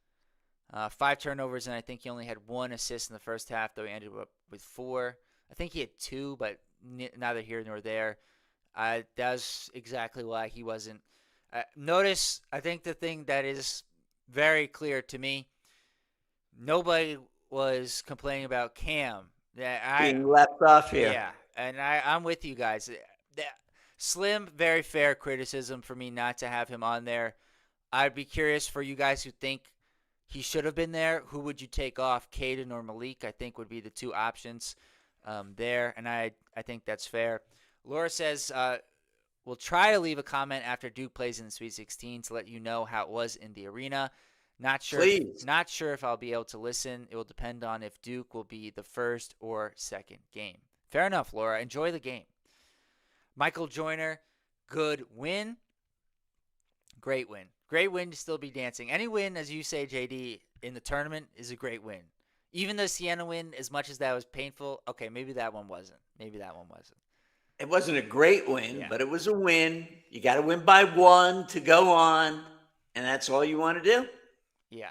5 turnovers, and I think he only had 1 assist in the first half, though he ended up with 4. I think he had 2, but neither here nor there. That's exactly why he wasn't. Notice, I think the thing that is very clear to me, nobody was complaining about Cam. Being left off here. Yeah, and I'm with you guys. Slim, very fair criticism for me not to have him on there. I'd be curious for you guys who think he should have been there. Who would you take off, Caden or Malik? I think would be the 2 options there, and I think that's fair. Laura says, we'll try to leave a comment after Duke plays in the Sweet 16 to let you know how it was in the arena. Not sure if I'll be able to listen. It will depend on if Duke will be the first or second game. Fair enough, Laura. Enjoy the game. Michael Joyner, good win. Great win. Great win to still be dancing. Any win, as you say, JD, in the tournament is a great win. Even the Siena win, as much as that was painful, okay, maybe that one wasn't. It wasn't a great win, but it was a win. You got to win by 1 to go on, and that's all you want to do. Yeah.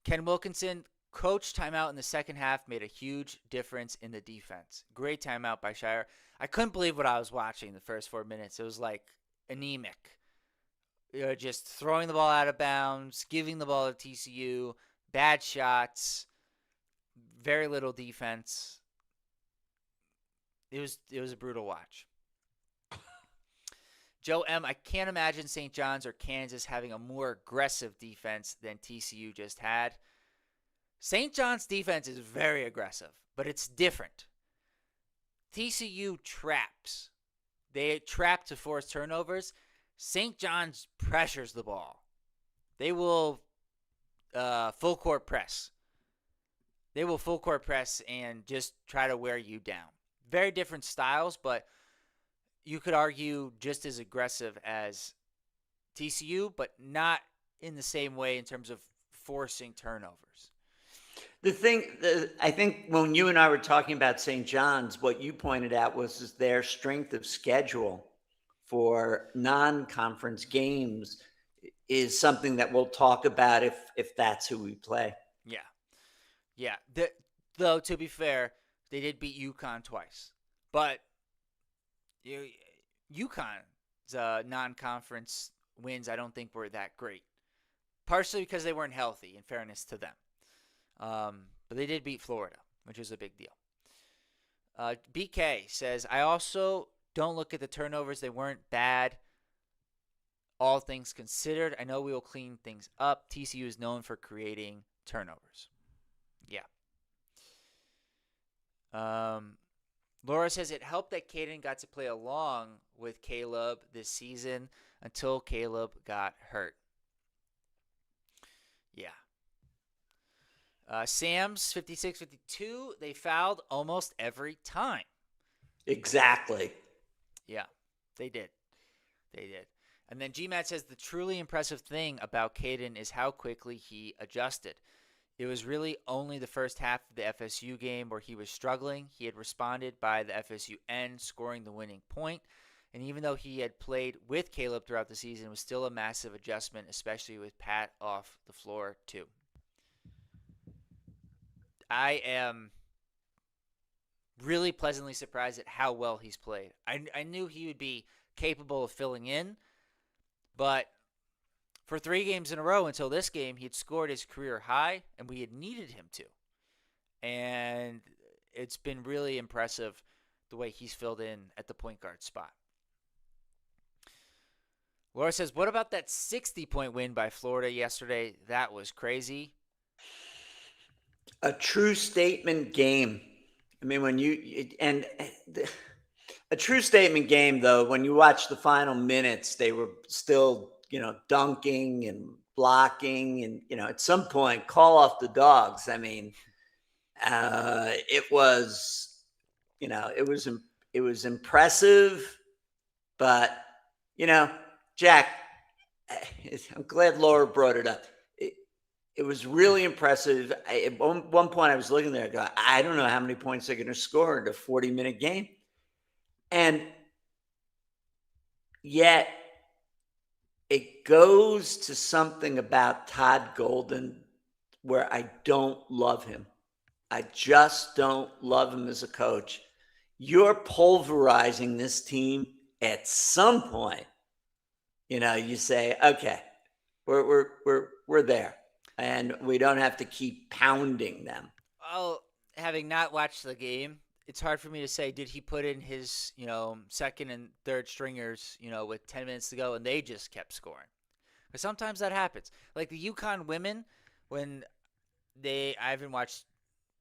Ken Wilkinson, coach timeout in the second half made a huge difference in the defense. Great timeout by Shire. I couldn't believe what I was watching the first 4 minutes. It was like anemic. Just throwing the ball out of bounds, giving the ball to TCU, bad shots, very little defense. It was a brutal watch. Joe M., I can't imagine St. John's or Kansas having a more aggressive defense than TCU just had. St. John's defense is very aggressive, but it's different. TCU traps. They trap to force turnovers. St. John's pressures the ball. They will full court press. They will full court press and just try to wear you down. Very different styles, but you could argue just as aggressive as TCU, but not in the same way in terms of forcing turnovers. I think when you and I were talking about St. John's, what you pointed out was their strength of schedule for non-conference games is something that we'll talk about if that's who we play. Yeah. Though, to be fair, they did beat UConn twice. But UConn's non-conference wins I don't think were that great. Partially because they weren't healthy, in fairness to them. But they did beat Florida, which was a big deal. BK says, I also don't look at the turnovers. They weren't bad. All things considered, I know we will clean things up. TCU is known for creating turnovers. Yeah. Laura says it helped that Caden got to play along with Caleb this season until Caleb got hurt. Yeah. Sam's 56-52, they fouled almost every time. Exactly. Yeah, they did. And then GMAT says the truly impressive thing about Caden is how quickly he adjusted. It was really only the first half of the FSU game where he was struggling. He had responded by the FSU end, scoring the winning point. And even though he had played with Caleb throughout the season, it was still a massive adjustment, especially with Pat off the floor, too. I am really pleasantly surprised at how well he's played. I knew he would be capable of filling in, but for 3 games in a row until this game, he had scored his career high, and we had needed him to. And it's been really impressive the way he's filled in at the point guard spot. Laura says, what about that 60-point win by Florida yesterday? That was crazy. A true statement game. I mean, a true statement game, though, when you watch the final minutes, they were still, dunking and blocking. And, at some point, call off the dogs. I mean, it was impressive. But, Jack, I'm glad Laura brought it up. It was really impressive. At one point, I was looking there, going, I don't know how many points they're going to score in a 40-minute game. And yet, it goes to something about Todd Golden where I don't love him. I just don't love him as a coach. You're pulverizing this team at some point. You say, okay, we're there. And we don't have to keep pounding them. Oh, having not watched the game, it's hard for me to say, did he put in his, second and third stringers, with 10 minutes to go, and they just kept scoring? But sometimes that happens. Like the UConn women, I haven't watched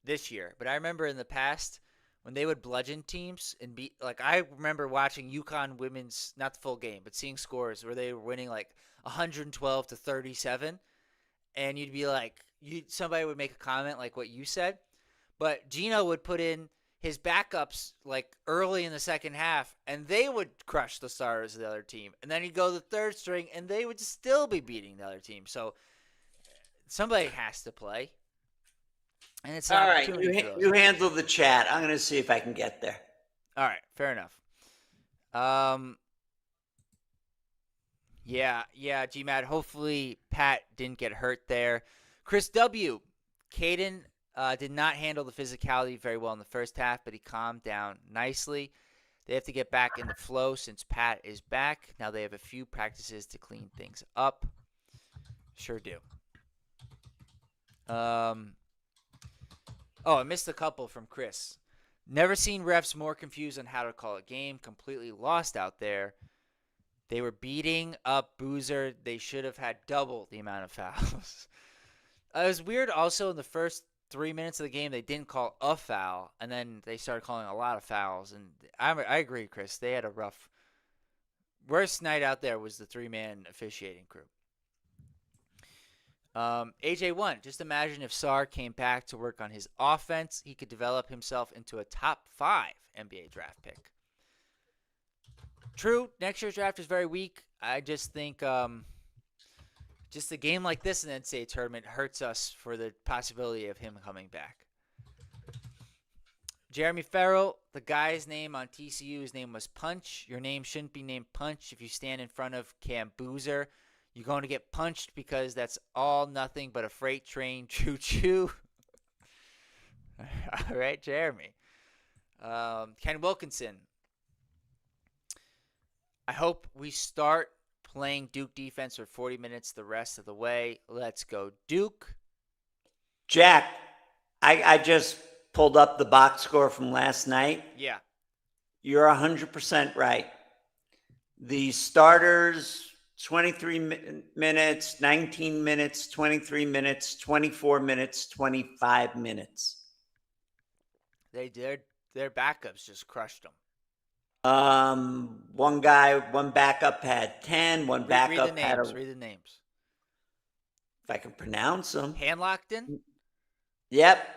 this year, but I remember in the past when they would bludgeon teams and beat, like I remember watching UConn women's, not the full game, but seeing scores where they were winning like 112 to 37. And you'd be like, somebody would make a comment like what you said, but Gino would put in his backups like early in the second half, and they would crush the stars of the other team. And then he'd go to the third string, and they would still be beating the other team. So somebody has to play, and it's not all right. You handle the chat. I'm going to see if I can get there. All right, fair enough. Yeah, GMAT. Hopefully Pat didn't get hurt there. Chris W. Caden did not handle the physicality very well in the first half, but he calmed down nicely. They have to get back in the flow since Pat is back. Now they have a few practices to clean things up. Sure do. I missed a couple from Chris. Never seen refs more confused on how to call a game. Completely lost out there. They were beating up Boozer. They should have had double the amount of fouls. It was weird also in the first 3 minutes of the game, they didn't call a foul, and then they started calling a lot of fouls. And I agree, Chris. They had a rough – worst night out there was the 3-man officiating crew. AJ1, just imagine if Sarr came back to work on his offense. He could develop himself into a top 5 NBA draft pick. True, next year's draft is very weak. I just think just a game like this in the NCAA tournament hurts us for the possibility of him coming back. Jeremy Farrell, the guy's name on TCU, his name was Punch. Your name shouldn't be named Punch if you stand in front of Cam Boozer. You're going to get punched because that's all nothing but a freight train choo-choo. All right, Jeremy. Ken Wilkinson. I hope we start playing Duke defense for 40 minutes the rest of the way. Let's go, Duke. Jack, I just pulled up the box score from last night. Yeah. You're 100% right. The starters, 23 minutes, 19 minutes, 23 minutes, 24 minutes, 25 minutes. Their backups just crushed them. One backup had 10, one backup had read the names. If I can pronounce them. Hanlockton? Yep.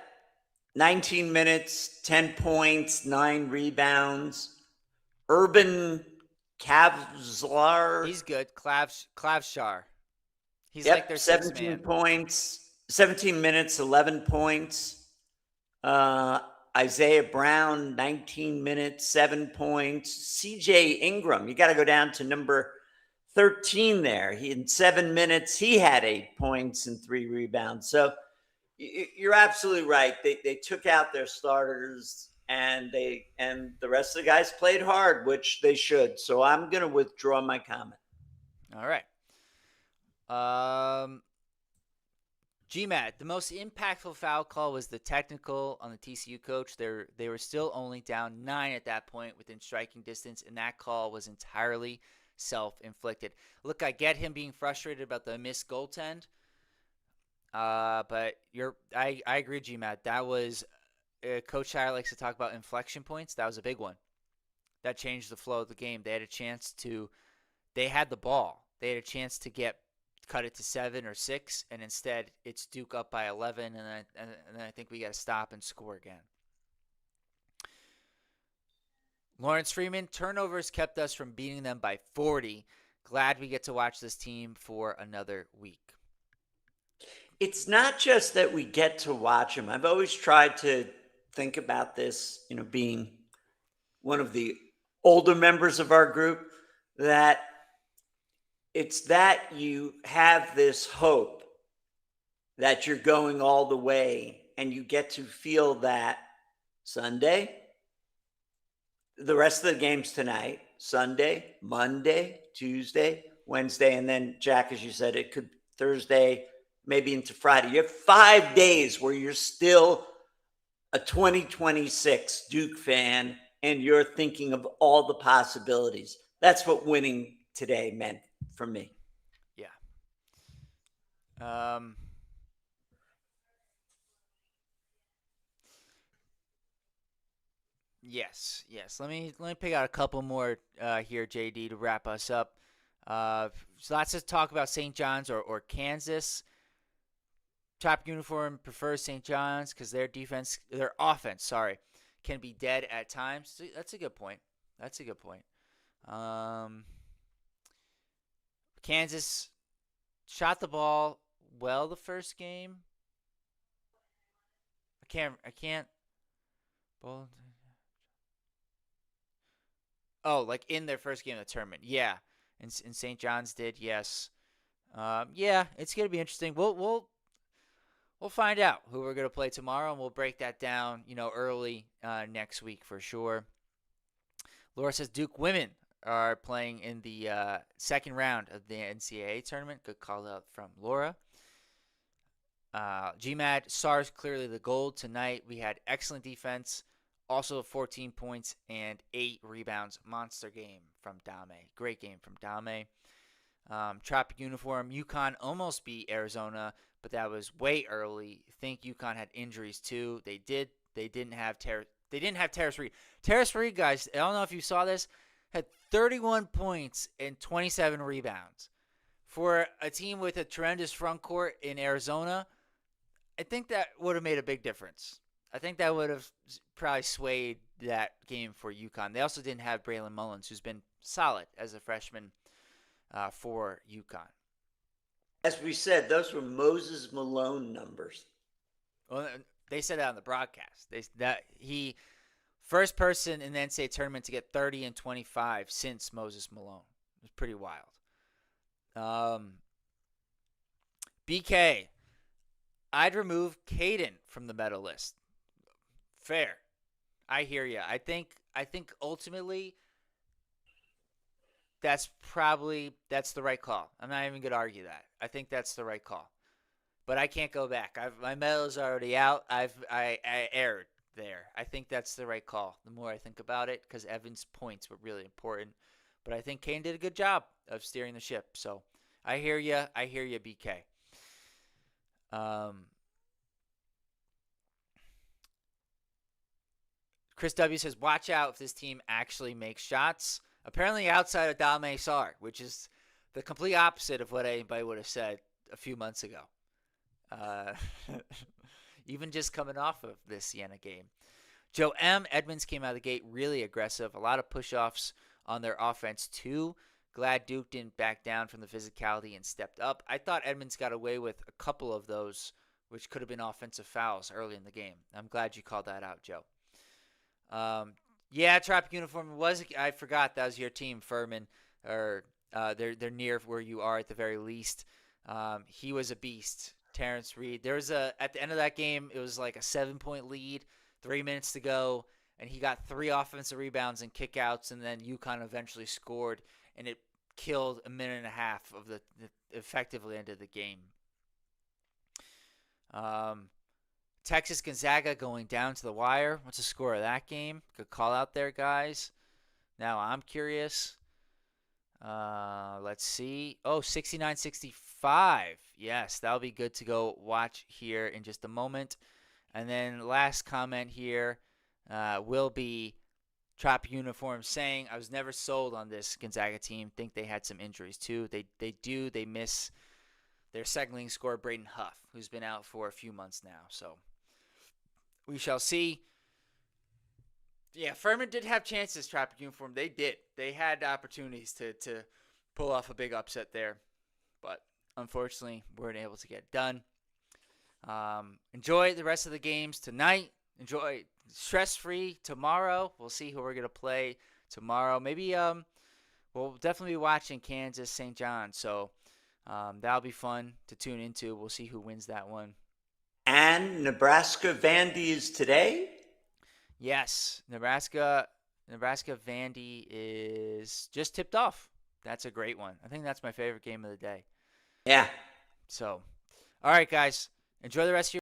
19 minutes, 10 points, 9 rebounds. Urban Kavslar. He's good. Klavshar. He's like Yep, their sixth 17 man. points, 17 minutes, 11 points. Uh, Isaiah Brown, 19 minutes, 7 points. CJ Ingram, you got to go down to number 13 there. In 7 minutes, he had 8 points and 3 rebounds. So you're absolutely right. They took out their starters and the rest of the guys played hard, which they should. So I'm going to withdraw my comment. All right. GMAT, the most impactful foul call was the technical on the TCU coach. They were still only down 9 at that point within striking distance, and that call was entirely self-inflicted. Look, I get him being frustrated about the missed goaltend, but I agree, GMAT. That was Coach Shire likes to talk about inflection points. That was a big one. That changed the flow of the game. They had the ball. They had a chance to cut it to 7 or 6, and instead it's Duke up by 11, and then I think we got to stop and score again. Lawrence Freeman, turnovers kept us from beating them by 40. Glad we get to watch this team for another week. It's not just that we get to watch them. I've always tried to think about this, being one of the older members of our group, that it's that you have this hope that you're going all the way and you get to feel that Sunday, the rest of the games tonight, Sunday, Monday, Tuesday, Wednesday, and then, Jack, as you said, it could Thursday, maybe into Friday. You have 5 days where you're still a 2026 Duke fan and you're thinking of all the possibilities. That's what winning today meant for me. Yeah. Yes. Let me pick out a couple more here, JD, to wrap us up. So lots of talk about St. John's or Kansas. Top uniform prefers St. John's because their offense, can be dead at times. So that's a good point. Kansas shot the ball well the first game. I can't. Ball. Oh, like in their first game of the tournament. Yeah. And St. John's did, yes. Yeah, it's gonna be interesting. We'll find out who we're gonna play tomorrow, and we'll break that down, early next week for sure. Laura says Duke women are playing in the second round of the NCAA tournament. Good call out from Laura. GMAD, SARS clearly the gold tonight. We had excellent defense, also 14 points and 8 rebounds. Monster game from Dame. Great game from Dame. Tropic uniform, UConn almost beat Arizona, but that was way early. I think UConn had injuries too. They didn't have Terrace Reed. Terrace Reed, guys, I don't know if you saw this, had 31 points and 27 rebounds. For a team with a tremendous front court in Arizona, I think that would have made a big difference. I think that would have probably swayed that game for UConn. They also didn't have Braylon Mullins, who's been solid as a freshman for UConn. As we said, those were Moses Malone numbers. Well, they said that on the broadcast. He first person in the NCAA tournament to get 30 and 25 since Moses Malone. It was pretty wild. BK, I'd remove Caden from the medal list. Fair. I hear you. I think ultimately that's the right call. I'm not even going to argue that. I think that's the right call. But I can't go back. My medal's already out. I erred there. I think that's the right call. The more I think about it, because Evan's points were really important. But I think Kane did a good job of steering the ship. So I hear you. BK. Chris W says, watch out if this team actually makes shots. Apparently outside of Dame Sarr, which is the complete opposite of what anybody would have said a few months ago. Even just coming off of this Siena game. Joe M. Edmonds came out of the gate really aggressive. A lot of push-offs on their offense too. Glad Duke didn't back down from the physicality and stepped up. I thought Edmonds got away with a couple of those, which could have been offensive fouls early in the game. I'm glad you called that out, Joe. Yeah, Tropic Uniform was. I forgot that was your team, Furman. Or they're near where you are at the very least. He was a beast, Terrence Reed. There was at the end of that game, it was like a 7-point lead, 3 minutes to go, and he got 3 offensive rebounds and kickouts, and then UConn eventually scored, and it killed a minute and a half of the effectively ended the game. Texas Gonzaga going down to the wire. What's the score of that game? Good call out there, guys. Now I'm curious. Let's see. Oh, 69-65. Yes, that'll be good to go watch here in just a moment. And then last comment here will be Trop Uniform saying, I was never sold on this Gonzaga team. Think they had some injuries too. They do. They miss their second leading scorer, Braden Huff, who's been out for a few months now. So we shall see. Yeah, Furman did have chances, Traffic Uniform. They did. They had opportunities to pull off a big upset there. But unfortunately, weren't able to get it done. Enjoy the rest of the games tonight. Enjoy stress-free tomorrow. We'll see who we're going to play tomorrow. Maybe we'll definitely be watching Kansas St. John. So that'll be fun to tune into. We'll see who wins that one. And Nebraska Vandy is today? Yes, Nebraska Vandy is just tipped off. That's a great one. I think that's my favorite game of the day. Yeah. So, all right, guys. Enjoy the rest of your